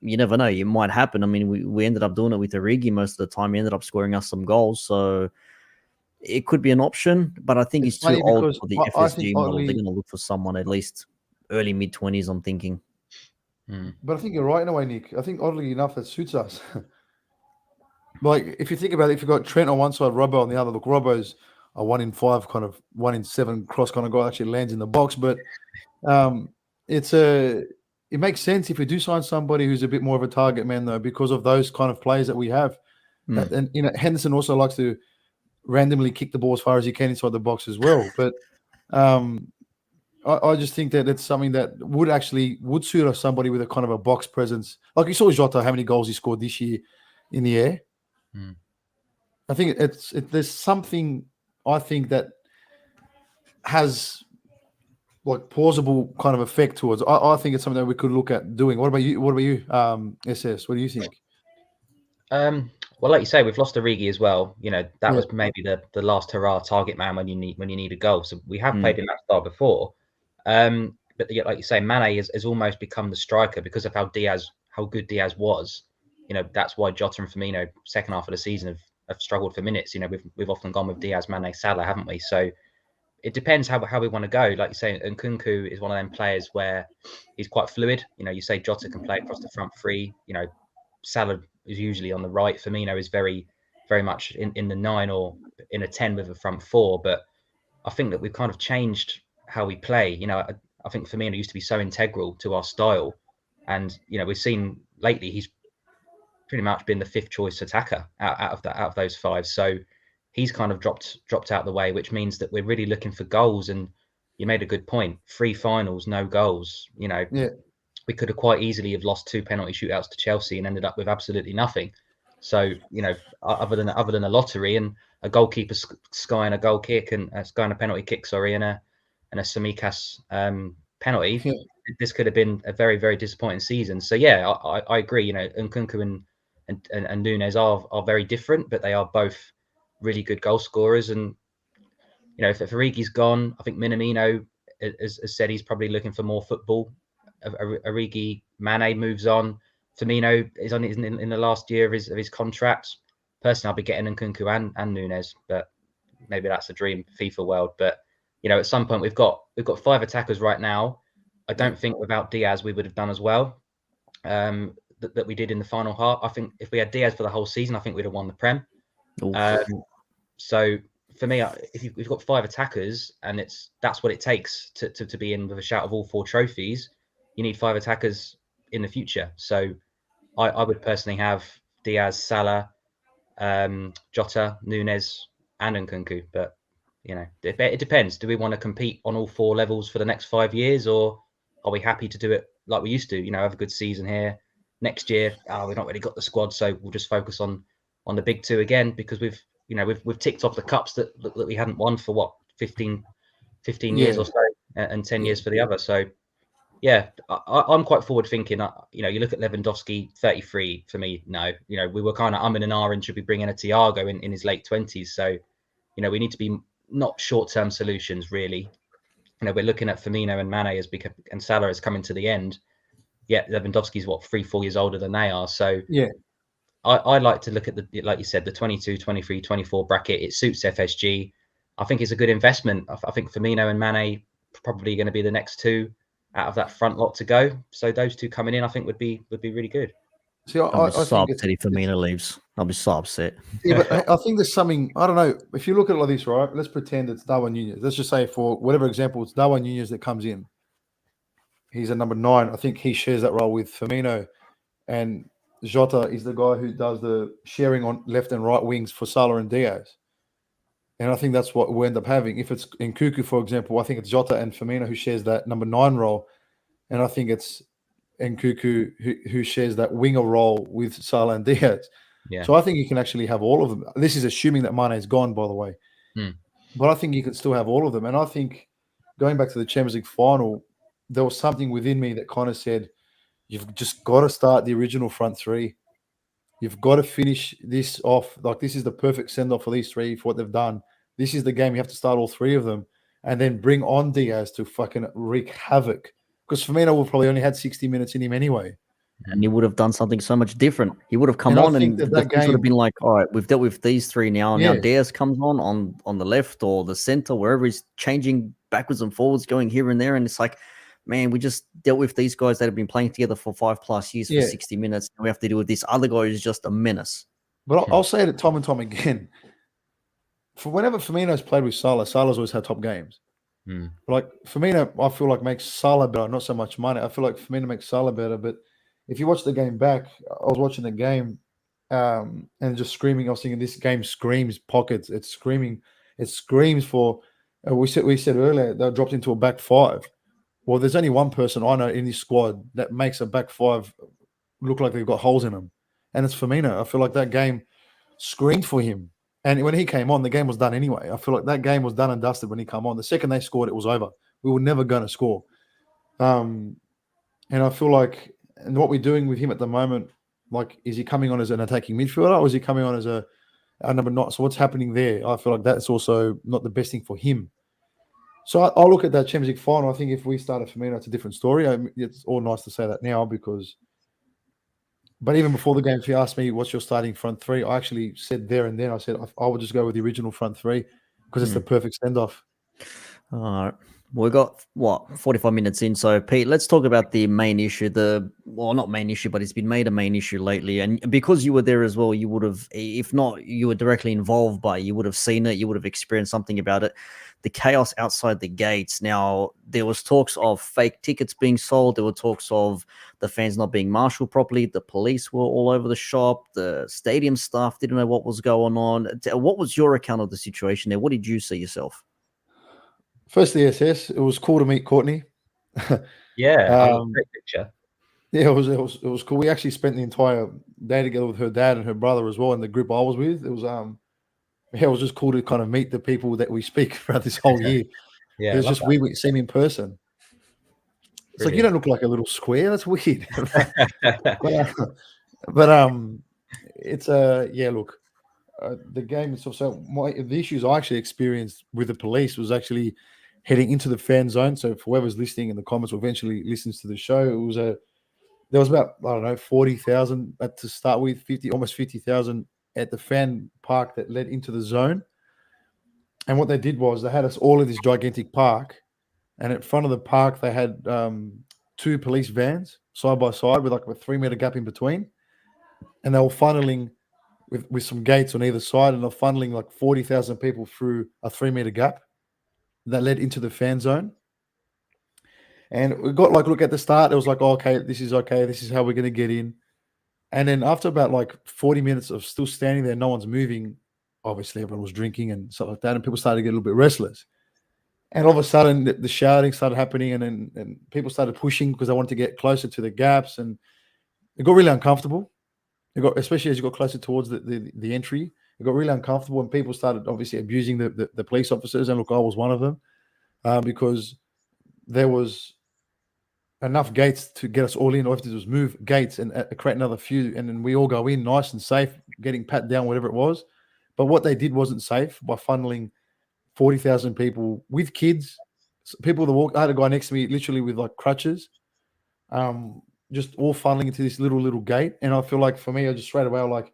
you never know. It might happen. I mean, we ended up doing it with Origi most of the time. He ended up scoring us some goals, so it could be an option. But I think he's too old for the FSG model. They're going to look for someone at least early mid-20s. I'm thinking. But I think you're right in a way, Nick. I think oddly enough, that suits us. Like, if you think about it, if you've got Trent on one side, Robbo on the other, look, Robbo's a 1 in 5, kind of 1 in 7 cross kind of guy, actually lands in the box. But it makes sense if we do sign somebody who's a bit more of a target man, though, because of those kind of players that we have. And Henderson also likes to randomly kick the ball as far as he can inside the box as well. But I just think that it's something that would suit us, somebody with a kind of a box presence. Like you saw Jota, how many goals he scored this year in the air. I think there's something I think that has like plausible kind of effect towards. I think it's something that we could look at doing. What about you? SS? What do you think? Well, like you say, we've lost Origi as well. You know, that was maybe the last hurrah target man when you need a goal. So we have played in that style before. But like you say, Mane has almost become the striker because of how good Diaz was. You know, that's why Jota and Firmino, second half of the season, have struggled for minutes. You know, we've often gone with Diaz, Mane, Salah, haven't we? So it depends how we want to go. Like you say, and Nkunku is one of them players where he's quite fluid. You know, you say Jota can play across the front three. You know, Salah is usually on the right. Firmino is very, very much in the 9 or in a 10 with a front 4. But I think that we've kind of changed how we play. You know, I think Firmino used to be so integral to our style. And, you know, we've seen lately he's pretty much been the 5th choice attacker out of those 5. So he's kind of dropped out the way, which means that we're really looking for goals. And you made a good point. 3 finals, no goals. You know, we could have quite easily have lost 2 penalty shootouts to Chelsea and ended up with absolutely nothing. So, you know, other than a lottery and a goalkeeper skying a goal kick and skying a penalty kick, and a Tsimikas penalty, this could have been a very, very disappointing season. So yeah, I agree. You know, Nkunku and Nunes are very different, but they are both really good goal scorers. And you know, if Origi's gone, I think Minamino has said he's probably looking for more football. Origi, Mane moves on. Firmino is in the last year of his contract. Personally, I'll be getting Nkunku and Nunes, but maybe that's a dream FIFA world. But you know, at some point we've got 5 attackers right now. I don't think without Diaz we would have done as well that we did in the final half. I think if we had Diaz for the whole season, I think we'd have won the Prem. So for me, if we've got 5 attackers and that's what it takes to be in with a shout of all 4 trophies, you need 5 attackers in the future. So I would personally have Diaz, Salah, Jota, Nunes, and Nkunku. But you know, it depends. Do we want to compete on all 4 levels for the next 5 years, or are we happy to do it like we used to? You know, have a good season here. Next year, we've not really got the squad, so we'll just focus on the big 2 again because we've ticked off the cups that we hadn't won for what 15 years or so, and 10 years for the other. So yeah, I'm quite forward thinking. You know, you look at Lewandowski, 33 for me. No, you know, we were kind of umming and ahhing, should we bring in a Thiago in his late 20s? So, you know, we need to be not short-term solutions really. You know, we're looking at Firmino and Mane and Salah is coming to the end. Yeah, Lewandowski's 3-4 years older than they are. So yeah, I like to look at like you said, the 22, 23, 24 bracket. It suits FSG. I think it's a good investment. I think Firmino and Mane probably going to be the next 2 out of that front lot to go. So those 2 coming in, I think would be really good. See, I'll be so upset if Firmino leaves. I'll be so upset. Yeah, but I think there's something, I don't know, if you look at it like this, right? Let's pretend it's Darwin Nunez. Let's just say for whatever example, it's Darwin Nunez that comes in. He's a number 9. I think he shares that role with Firmino. And Jota is the guy who does the sharing on left and right wings for Salah and Diaz. And I think that's what we end up having. If it's in Nkunku, for example, I think it's Jota and Firmino who shares that number 9 role. And I think it's Nkunku who shares that winger role with Salah and Diaz. Yeah. So I think you can actually have all of them. This is assuming that Mane is gone, by the way. But I think you could still have all of them. And I think going back to the Champions League final, there was something within me that kind of said, you've just got to start the original front 3. You've got to finish this off. Like, this is the perfect send-off for these 3 for what they've done. This is the game. You have to start all 3 of them and then bring on Diaz to fucking wreak havoc. Because Firmino would probably only had 60 minutes in him anyway. And he would have done something so much different. He would have come on and the game would have been like, all right, we've dealt with these 3 now. Now Diaz comes on the left or the center, wherever he's changing backwards and forwards, going here and there. And it's like, man, we just dealt with these guys that have been playing together for 5+ years for 60 minutes. And we have to deal with this other guy who's just a menace. But I'll say it time and time again. For whenever Firmino's played with Salah, Salah's always had top games. Like Firmino, I feel like makes Salah better, not so much Mane. I feel like Firmino makes Salah better. But if you watch the game back, I was watching the game and just screaming. I was thinking, this game screams pockets. It's screaming. It screams for. We said earlier they dropped into a back 5. Well, there's only one person I know in this squad that makes a back 5 look like they've got holes in them, and it's Firmino. I feel like that game screamed for him. And when he came on, the game was done anyway. I feel like that game was done and dusted when he came on. The second they scored, it was over. we were never going to score. And I feel like, and what we're doing with him at the moment, like, is he coming on as an attacking midfielder or is he coming on as a number 9? So what's happening there? I feel like that's also not the best thing for him. So I look at that Champions League final. I think if we started Firmino, it's a different story. It's all nice to say that now because. But even before the game, if you asked me what's your starting front three, I actually said there and then, I said I would just go with the original front three because it's the perfect send-off. All right. We got 45 minutes in. So Pete, let's talk about the main issue. Not main issue, but it's been made a main issue lately. And because you were there as well, you would have, if not you were directly involved by, you would have seen it. You would have experienced something about it. The chaos outside the gates. Now, there was talks of fake tickets being sold. There were talks of the fans not being marshaled properly. The police were all over the shop. The stadium staff didn't know what was going on. What was your account of the situation there? What did you see yourself? Firstly, SS, it was cool to meet Courtney. Yeah, great picture. Yeah, it was cool. We actually spent the entire day together with her dad and her brother as well in the group I was with. It was just cool to kind of meet the people that we speak throughout this whole year. Yeah, it was just weird to see him in person. It's like, you don't look like a little square. That's weird. but it's look, the game itself. So the issues I actually experienced with the police was actually heading into the fan zone. So for whoever's listening in the comments or eventually listens to the show, there was about 40,000 to start with, almost 50,000 at the fan park that led into the zone. And what they did was they had us all in this gigantic park, and in front of the park they had 2 police vans side by side with like a 3-meter gap in between, and they were funneling with some gates on either side, and they're funneling like 40,000 people through a 3-meter gap that led into the fan zone. And we got look at the start, it was like, okay, this is how we're going to get in. And then after about 40 minutes of still standing there, no one's moving, obviously everyone was drinking and stuff like that, and people started to get a little bit restless. And all of a sudden, the shouting started happening, and people started pushing because they wanted to get closer to the gaps, and it got really uncomfortable. Especially as you got closer towards the entry, it got really uncomfortable, and people started obviously abusing the police officers. And look, I was one of them because there was enough gates to get us all in. All we have to do was move gates and create another few, and then we all go in nice and safe, getting pat down, whatever it was. But what they did wasn't safe by funneling 40,000 people with kids, people that walk. I had a guy next to me literally with crutches, just all funneling into this little gate. And I feel like for me, I just straight away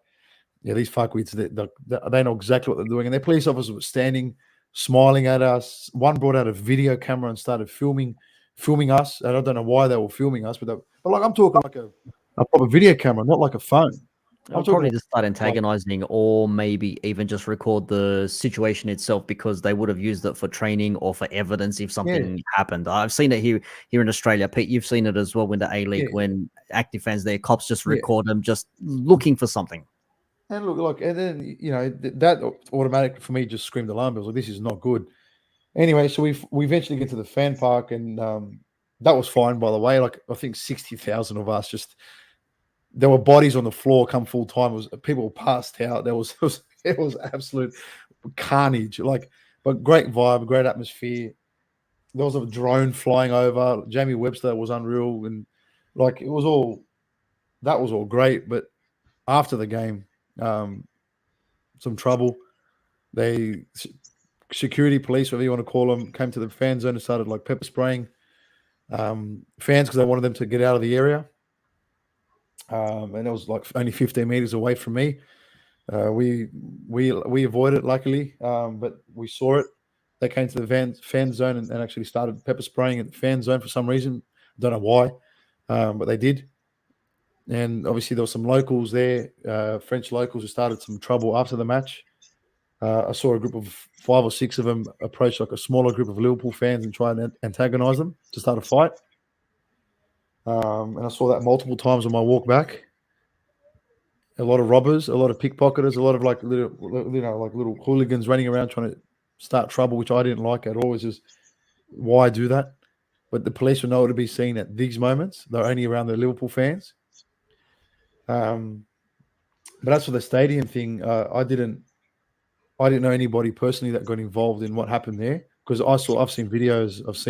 these fuckwits, they know exactly what they're doing. And their police officers were standing, smiling at us. One brought out a video camera and started filming us. And I don't know why they were filming us, but I'm talking like a proper video camera, not like a phone. I'll probably just start antagonizing, or maybe even just record the situation itself, because they would have used it for training or for evidence if something happened. I've seen it here in Australia. Pete, you've seen it as well in the A-League when active fans there, cops just record them just looking for something. And look, and then that automatically for me just screamed alarm bells. Like, this is not good. Anyway, so we eventually get to the fan park, and that was fine, by the way. I think 60,000 of us just. There were bodies on the floor come full time. People passed out. It was absolute carnage. But great vibe, great atmosphere. There was a drone flying over. Jamie Webster was unreal, and that was all great. But after the game, some trouble. Security police, whatever you want to call them, came to the fan zone and started pepper spraying fans because they wanted them to get out of the area. And it was only 15 meters away from me. We avoided it, luckily, but we saw it. They came to the fan zone and actually started pepper spraying at the fan zone for some reason. I don't know why, but they did. And obviously there were some locals there, French locals, who started some trouble after the match. I saw a group of 5 or 6 of them approach a smaller group of Liverpool fans and try and antagonize them to start a fight. And I saw that multiple times on my walk back. A lot of robbers, a lot of pickpocketers, a lot of little hooligans running around trying to start trouble, which I didn't like at all. It's just, why do that? But the police were nowhere to be seen at these moments. They're only around the Liverpool fans. But as for the stadium thing, I didn't know anybody personally that got involved in what happened there. because I've seen videos, I've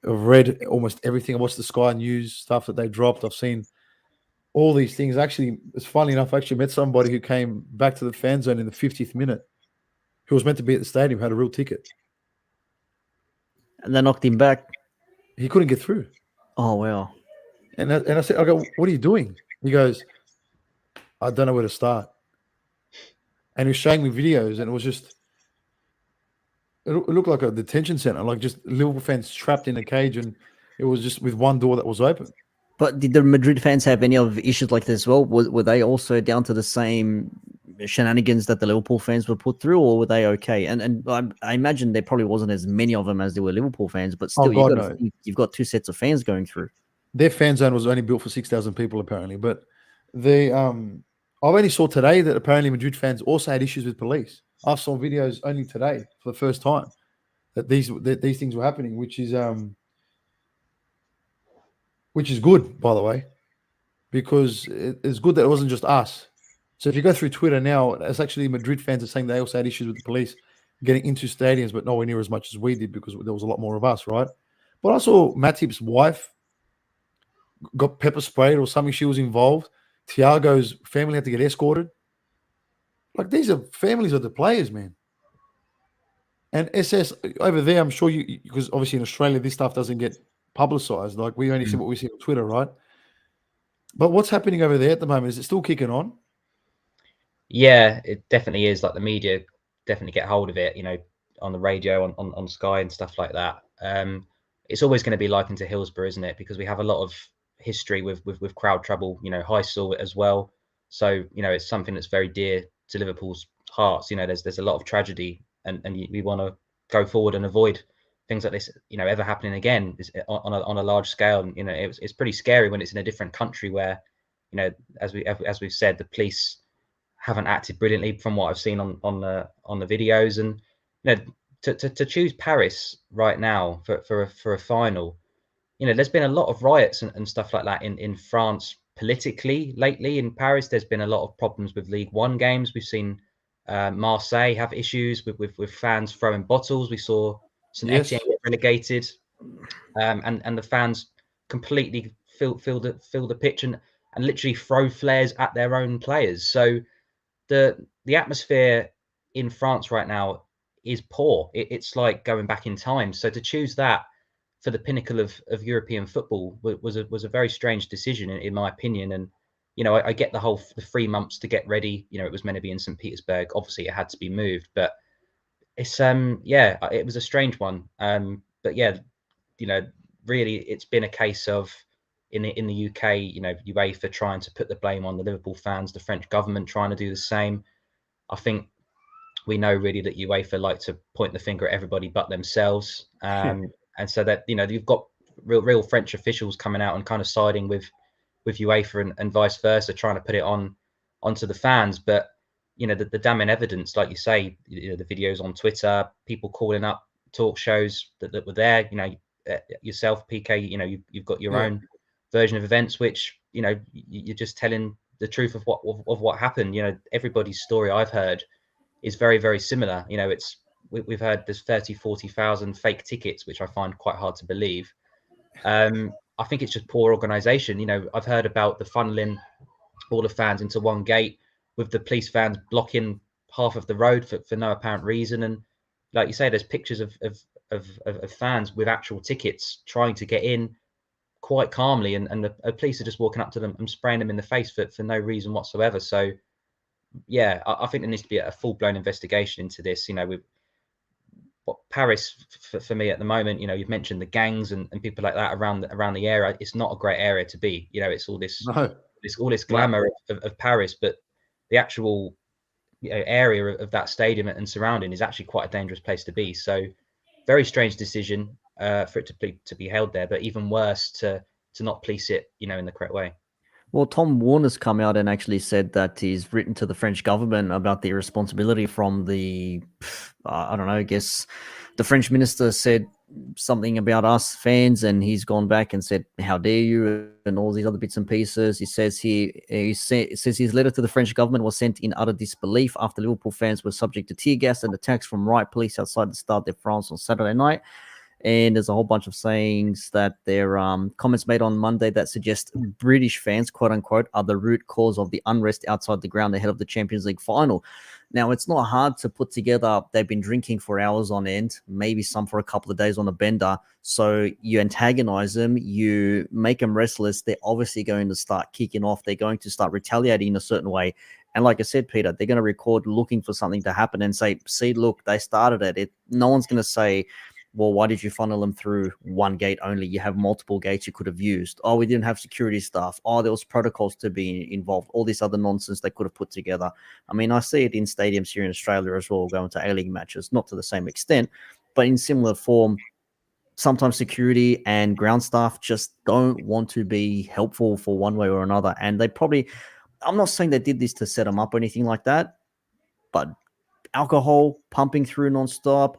read almost everything. I watched the Sky News stuff that they dropped. I've seen all these things. Actually, it's funny enough. I actually met somebody who came back to the fan zone in the 50th minute, who was meant to be at the stadium, had a real ticket. And they knocked him back. He couldn't get through. Oh, wow. And I said, I go, what are you doing? He goes, I don't know where to start. And he was showing me videos, and it was just, it looked like a detention center, like just Liverpool fans trapped in a cage, and it was just with one door that was open. But did the Madrid fans have any of issues like this as well? Were they also down to the same shenanigans that the Liverpool fans were put through, or were they okay? And I imagine there probably wasn't as many of them as there were Liverpool fans, but still, you've got two sets of fans going through. Their fan zone was only built for 6,000 people, apparently. But I only saw today that apparently Madrid fans also had issues with police. I saw videos only today for the first time that these things were happening, which is good, by the way, because it's good that it wasn't just us. So if you go through Twitter now, it's actually Madrid fans are saying they also had issues with the police getting into stadiums, but nowhere near as much as we did because there was a lot more of us, right? But I saw Matip's wife got pepper sprayed or something. She was involved. Thiago's family had to get escorted. Like, these are families of the players, man. And SS over there, I'm sure you, because obviously in Australia, this stuff doesn't get publicized. Like, we only see what we see on Twitter, right? But what's happening over there at the moment? Is it still kicking on? Yeah, it definitely is. Like, the media definitely get hold of it, you know, on the radio, on Sky and stuff like that. It's always going to be likened to Hillsborough, isn't it? Because we have a lot of history with crowd trouble, you know, Heysel as well. So, you know, it's something that's very dear to Liverpool's hearts. You know, there's a lot of tragedy, and we want to go forward and avoid things like this, you know, ever happening again on a large scale. And, you know, it's pretty scary when it's in a different country where, you know, as we've said, the police haven't acted brilliantly from what I've seen on the videos. And, you know, to choose Paris right now for a final, you know, there's been a lot of riots and stuff like that in France politically lately. In Paris, there's been a lot of problems with League One games. We've seen Marseille have issues with fans throwing bottles. We saw St. Etienne get relegated, and the fans completely fill the pitch and literally throw flares at their own players. So the atmosphere in France right now is poor. It's like going back in time. So to choose that for the pinnacle of European football was a very strange decision in my opinion. And, you know, I get the 3 months to get ready. You know, it was meant to be in St. Petersburg. Obviously it had to be moved, but it's it was a strange one. But yeah, you know, really it's been a case of in the UK, you know, UEFA trying to put the blame on the Liverpool fans, the French government trying to do the same. I think we know really that UEFA like to point the finger at everybody but themselves. And so that, you know, you've got real French officials coming out and kind of siding with UEFA and vice versa, trying to put it onto the fans. But, you know, the damning evidence, like you say, you know, the videos on Twitter, people calling up talk shows that were there, you know, yourself, PK, you know, you've got your own version of events, which, you know, you're just telling the truth of what happened. You know, everybody's story I've heard is very, very similar. You know, we've heard there's 40,000 fake tickets, which I find quite hard to believe. I think it's just poor organization. You know, I've heard about the funneling all the fans into one gate with the police vans blocking half of the road for no apparent reason. And like you say, there's pictures of fans with actual tickets trying to get in quite calmly, and the police are just walking up to them and spraying them in the face for no reason whatsoever. So yeah, I think there needs to be a full-blown investigation into this. You know, with what Paris for me at the moment, you know, you've mentioned the gangs and people like that around the area. It's not a great area to be. You know, it's all this glamour of Paris, but the actual, you know, area of that stadium and surrounding is actually quite a dangerous place to be. So very strange decision for it to be held there, but even worse to not police it, you know, in the correct way. Well, Tom Warner's come out and actually said that he's written to the French government about the irresponsibility from the, I don't know, I guess the French minister said something about us fans, and he's gone back and said, "How dare you?" and all these other bits and pieces. He says it says his letter to the French government was sent in utter disbelief after Liverpool fans were subject to tear gas and attacks from riot police outside the Stade de France on Saturday night. And there's a whole bunch of sayings that there comments made on Monday that suggest British fans, quote unquote, are the root cause of the unrest outside the ground ahead of the Champions League final. Now, it's not hard to put together. They've been drinking for hours on end, maybe some for a couple of days on a bender. So you antagonize them, you make them restless. They're obviously going to start kicking off. They're going to start retaliating in a certain way. And like I said, Peter, they're going to record looking for something to happen and say, see, look, they started it. No one's going to say, well, why did you funnel them through one gate only? You have multiple gates you could have used. Oh, we didn't have security staff. Oh, there was protocols to be involved. All this other nonsense they could have put together. I mean, I see it in stadiums here in Australia as well, going to A-League matches, not to the same extent, but in similar form. Sometimes security and ground staff just don't want to be helpful for one way or another. And they probably, I'm not saying they did this to set them up or anything like that, but alcohol pumping through nonstop,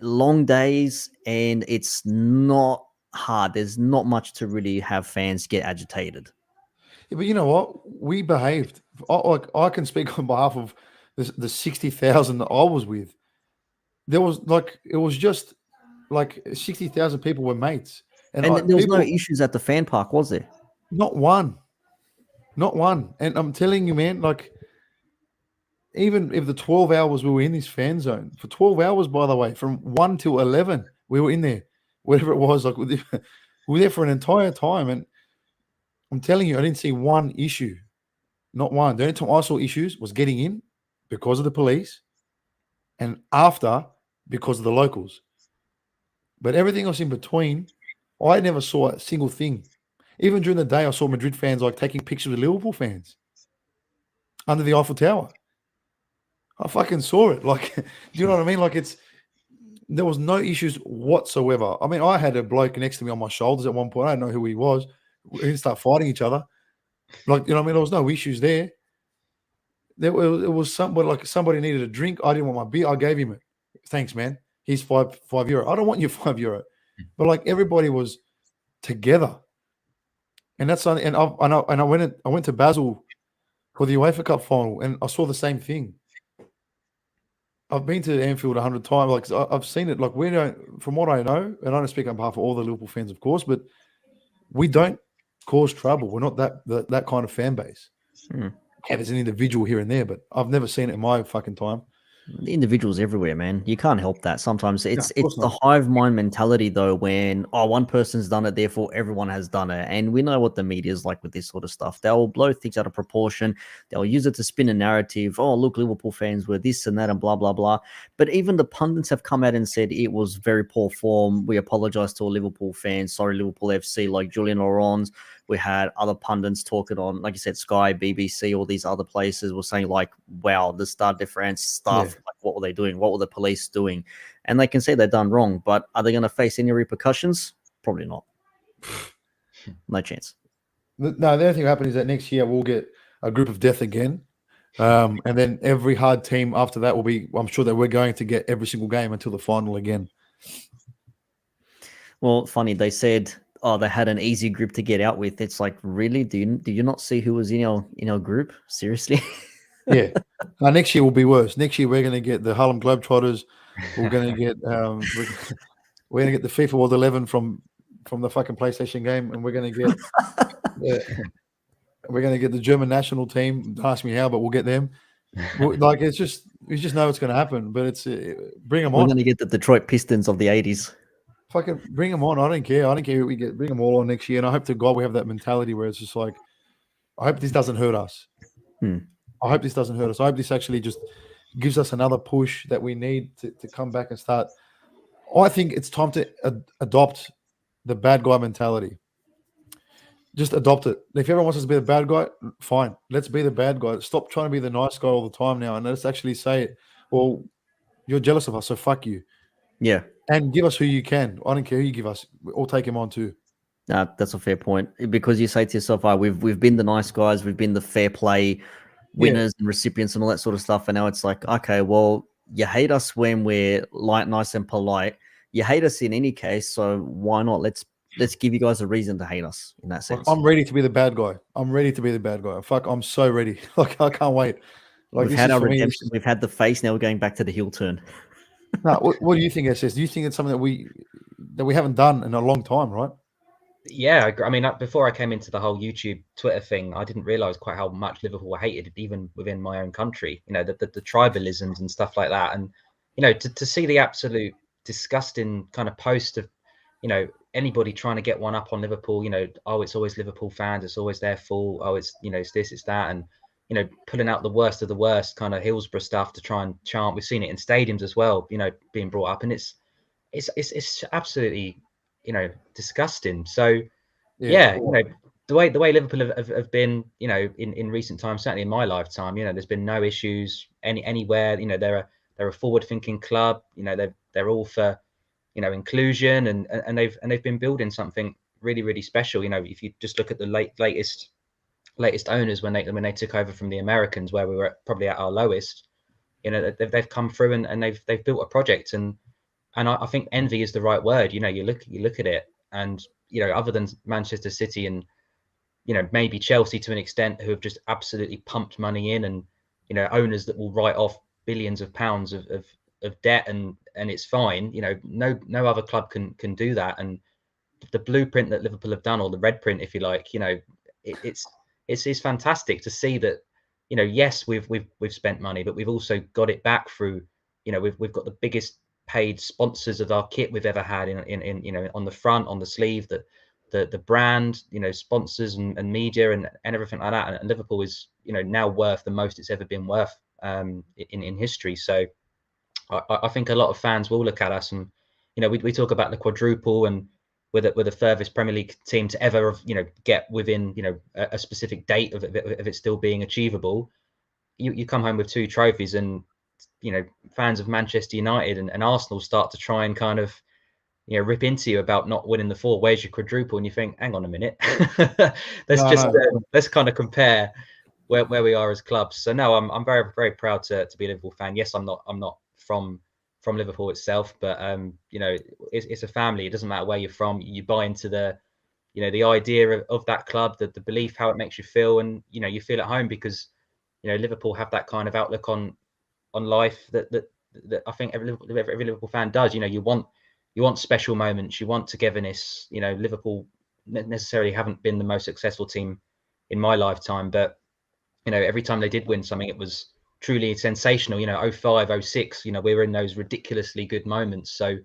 long days, and it's not hard. There's not much to really have fans get agitated. Yeah, but you know what? We behaved. I can speak on behalf of the 60,000 that I was with. There was it was just like 60,000 people were mates. And there was no issues at the fan park, was there? Not one. Not one. And I'm telling you, man, even if the 12 hours we were in this fan zone, for 12 hours, by the way, from 1 till 11, we were in there, whatever it was. We were there for an entire time. And I'm telling you, I didn't see one issue. Not one. The only time I saw issues was getting in because of the police and after because of the locals. But everything else in between, I never saw a single thing. Even during the day, I saw Madrid fans taking pictures with Liverpool fans under the Eiffel Tower. I fucking saw it. Do you know what I mean? There was no issues whatsoever. I mean, I had a bloke next to me on my shoulders at one point. I didn't know who he was. We didn't start fighting each other. You know what I mean? There was no issues there. It was somebody needed a drink. I didn't want my beer. I gave him it. Thanks, man. He's €5. I don't want your €5. But everybody was together. And that's something. And I went to Basel for the UEFA Cup final, and I saw the same thing. I've been to Anfield 100 times. I've seen it. We don't, from what I know, and I don't speak on behalf of all the Liverpool fans, of course, but we don't cause trouble. We're not that kind of fan base. Yeah, there's an individual here and there, but I've never seen it in my fucking time. The individuals everywhere, man. You can't help that. Sometimes it's the hive mind mentality, though, when one person's done it, therefore everyone has done it. And we know what the media is like with this sort of stuff. They'll blow things out of proportion. They'll use it to spin a narrative. Oh, look, Liverpool fans were this and that and blah, blah, blah. But even the pundits have come out and said it was very poor form. We apologize to all Liverpool fans. Sorry, Liverpool FC, like Julian Laurens. We had other pundits talking on, like you said, Sky, BBC, all these other places were saying wow, the Stade de France stuff, what were they doing? What were the police doing? And they can say they're done wrong, but are they going to face any repercussions? Probably not. No chance. No, the only thing that happened is that next year we'll get a group of death again. And then every hard team after that will be, I'm sure that we're going to get every single game until the final again. Well, funny, they said, they had an easy group to get out with. It's really? Do you not see who was in our group? Seriously? Yeah. Next year will be worse. Next year we're going to get the Harlem Globetrotters. We're going to get we're going to get the FIFA World 11 from the fucking PlayStation game, and we're going to get the German national team. Don't ask me how, but we'll get them. We just know it's going to happen. But it's bring them on. We're going to get the Detroit Pistons of the 80s. Fucking bring them on. I don't care. I don't care who we get. Bring them all on next year. And I hope to God we have that mentality where it's just I hope this doesn't hurt us. I hope this doesn't hurt us. I hope this actually just gives us another push that we need to come back and start. I think it's time to adopt the bad guy mentality. Just adopt it. If everyone wants us to be the bad guy, fine. Let's be the bad guy. Stop trying to be the nice guy all the time now. And let's actually say it. Well, you're jealous of us, so fuck you. Yeah. And give us who you can. I don't care who you give us. I'll take him on too. That's a fair point. Because you say to yourself, we've been the nice guys, we've been the fair play winners and recipients and all that sort of stuff. And now it's okay, well, you hate us when we're nice and polite. you hate us in any case, so why not? Let's give you guys a reason to hate us in that Like, sense. I'm ready to be the bad guy. I'm ready to be the bad guy. Fuck, I'm so ready. Like, I can't wait. Like, We've this had is our for me, redemption. We've had the face. Now we're going back to the heel turn. No, what do you think, SS? Do you think it's something that we haven't done in a long time, right? Yeah, I mean, before I came into the whole YouTube, Twitter thing, I didn't realize quite how much Liverpool were hated, even within my own country. You know, the tribalisms and stuff like that, and you know, to see the absolute disgusting kind of post of, you know, anybody trying to get one up on Liverpool. You know, oh, it's always Liverpool fans, it's always their fault. Oh, it's, you know, it's this, it's that, and you know, pulling out the worst of the worst kind of Hillsborough stuff to try and chant. We've seen it in stadiums as well. You know, being brought up, and it's absolutely, you know, disgusting. So yeah, you know, the way Liverpool have been, you know, in recent times, certainly in my lifetime, you know, there's been no issues anywhere. You know, they're a forward thinking club. You know, they're all for, you know, inclusion, and they've been building something really, really special. You know, if you just look at the latest owners when they took over from the Americans, where we were probably at our lowest, you know, they've come through and they've built a project, and I think envy is the right word. You know, you look at it, and you know, other than Manchester City and, you know, maybe Chelsea to an extent, who have just absolutely pumped money in, and you know, owners that will write off billions of pounds of debt, and it's fine. You know, no other club can do that. And the blueprint that Liverpool have done, or the red print, if you like, you know, it's fantastic to see that. You know, yes, we've spent money, but we've also got it back through, you know, we've got the biggest paid sponsors of our kit we've ever had in you know, on the front, on the sleeve, the brand, you know, sponsors and media and everything like that. And Liverpool is, you know, now worth the most it's ever been worth in history. So I think a lot of fans will look at us, and you know, we talk about the quadruple, and we're the furthest Premier League team to ever, you know, get within, you know, a specific date of it still being achievable. You come home with 2 trophies, and you know, fans of Manchester United and Arsenal start to try and kind of, you know, rip into you about not winning the 4. Where's your quadruple? And you think, hang on a minute, let's kind of compare where we are as clubs. So no, I'm very, very proud to be a Liverpool fan. Yes, I'm not from Liverpool itself, but you know, it's a family. It doesn't matter where you're from. You buy into the, you know, the idea of that club, the belief, how it makes you feel, and you know, you feel at home because, you know, Liverpool have that kind of outlook on life that I think every Liverpool fan does. You know, you want special moments, you want togetherness. You know, Liverpool necessarily haven't been the most successful team in my lifetime, but you know, every time they did win something, it was truly sensational. You know, 05, 06, you know, we were in those ridiculously good moments. So,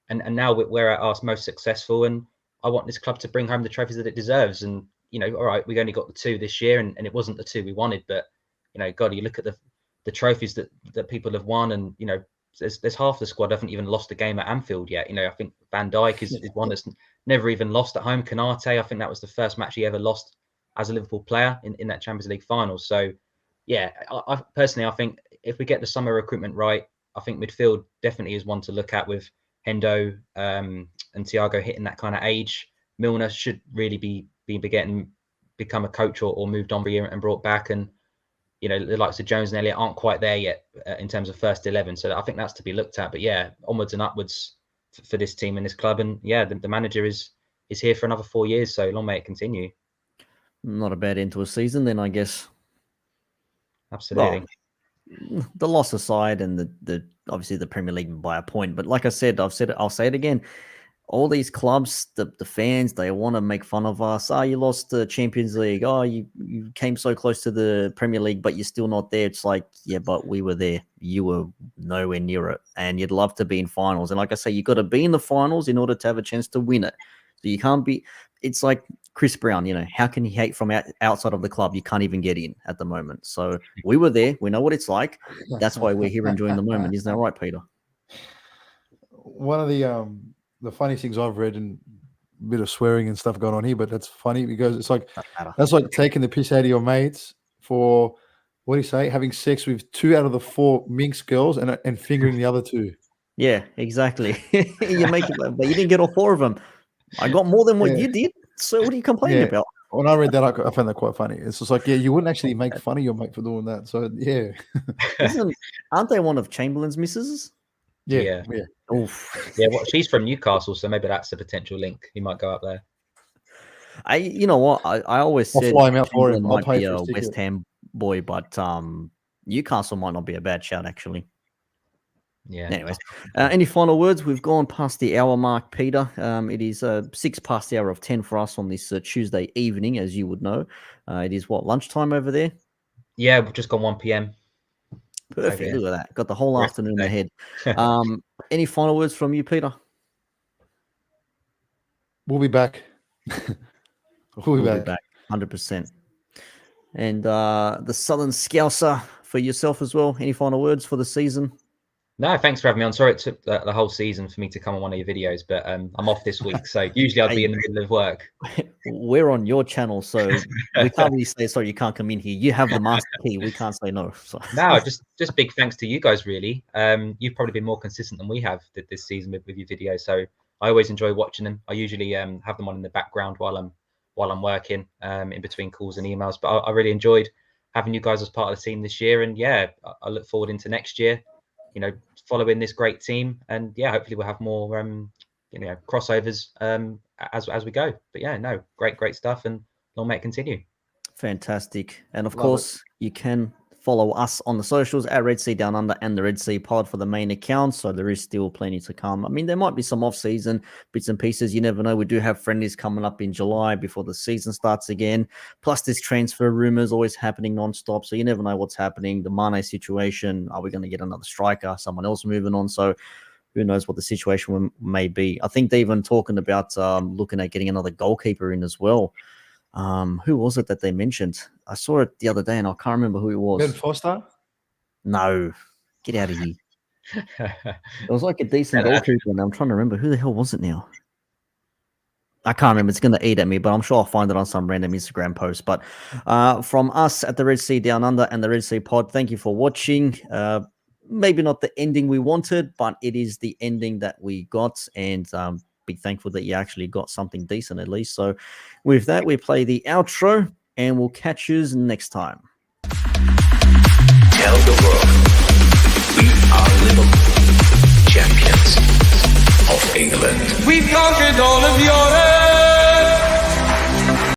and now we're at our most successful, and I want this club to bring home the trophies that it deserves. And you know, all right, we only got the 2 this year, and it wasn't the 2 we wanted, but you know, God, you look at the trophies that people have won, and you know, there's half the squad haven't even lost a game at Anfield yet. You know, I think Van Dijk is one that's never even lost at home. Konate, I think that was the first match he ever lost as a Liverpool player in that Champions League final. So yeah, I personally, I think if we get the summer recruitment right, I think midfield definitely is one to look at, with Hendo and Thiago hitting that kind of age. Milner should really be become a coach or moved on and brought back. And you know, the likes of Jones and Elliott aren't quite there yet in terms of first 11. So I think that's to be looked at. But yeah, onwards and upwards for this team and this club. And yeah, the manager is here for another 4 years. So long may it continue. Not a bad end to a season then, I guess. Absolutely. Well, the loss aside, and the obviously the Premier League by a point. But like I said, I'll say it again. All these clubs, the fans, they want to make fun of us. Oh, you lost the Champions League. Oh, you came so close to the Premier League, but you're still not there. It's like, yeah, but we were there. You were nowhere near it. And you'd love to be in finals. And like I say, you got to be in the finals in order to have a chance to win it. So you can't be, it's like Chris Brown, you know, how can he hate from outside of the club? You can't even get in at the moment. So we were there. We know what it's like. That's why we're here enjoying the moment. Isn't that right, Peter? One of the funniest things I've read, and a bit of swearing and stuff going on here, but that's funny because it's like, that's like taking the piss out of your mates for, what do you say, having sex with 2 out of the 4 Minx girls and fingering the other 2. Yeah, exactly. You make it, but you didn't get all 4 of them. I got more than what you did. So what are you complaining about? When I read that, I found that quite funny. It's just like, yeah, you wouldn't actually make fun of your mate for doing that. So yeah. Aren't they one of Chamberlain's misses? Yeah. Oof. Yeah, well, she's from Newcastle, so maybe that's a potential link. He might go up there. You know what? I always I'll said fly him out for him. Chamberlain I'll might pay be for a his ticket. West Ham boy, but Newcastle might not be a bad shout actually. Yeah. Anyways, any final words? We've gone past the hour mark, Peter. It is 6 past the hour of 10 for us on this Tuesday evening, as you would know. It is what, lunchtime over there? Yeah, we've just gone 1 p.m. Perfect. here. Look at that. Got the whole Rest of the afternoon day. ahead. Any final words from you, Peter? We'll be back. we'll be back. 100%. And the Southern Scouser for yourself as well. Any final words for the season? No, thanks for having me on. Sorry it took the whole season for me to come on one of your videos, but I'm off this week, so usually I'd be in the middle of work. We're on your channel, so we can't really say sorry. You can't come in here. You have the master key. We can't say no. So. No, just big thanks to you guys. Really, you've probably been more consistent than we have this season with your videos. So I always enjoy watching them. I usually have them on in the background while I'm working, in between calls and emails. But I really enjoyed having you guys as part of the team this year, and yeah, I look forward into next year. You know, following this great team, and yeah, hopefully we'll have more crossovers as we go. But yeah, no, great stuff, and long may it continue. Fantastic. And of Love course, you can follow us on the socials at Red Sea Down Under and the Red Sea Pod for the main account. So there is still plenty to come. I mean, there might be some off-season bits and pieces. You never know. We do have friendlies coming up in July before the season starts again. Plus, there's transfer rumors always happening non-stop. So you never know what's happening. The Mane situation. Are we going to get another striker? Someone else moving on? So who knows what the situation may be. I think they're even talking about looking at getting another goalkeeper in as well. Who was it that they mentioned? I saw it the other day and I can't remember who it was. Ben Foster? No, get out of here. It was like a decent goalkeeper, and I'm trying to remember who the hell was it now. I can't remember. It's going to eat at me, but I'm sure I'll find it on some random Instagram post. But from us at the Red Sea Down Under and the Red Sea Pod, thank you for watching. Maybe not the ending we wanted, but it is the ending that we got, and be thankful that you actually got something decent at least. So with that, we play the outro, and we'll catch you next time. Tell the world we are Liverpool, champions of England. We've conquered all of Europe.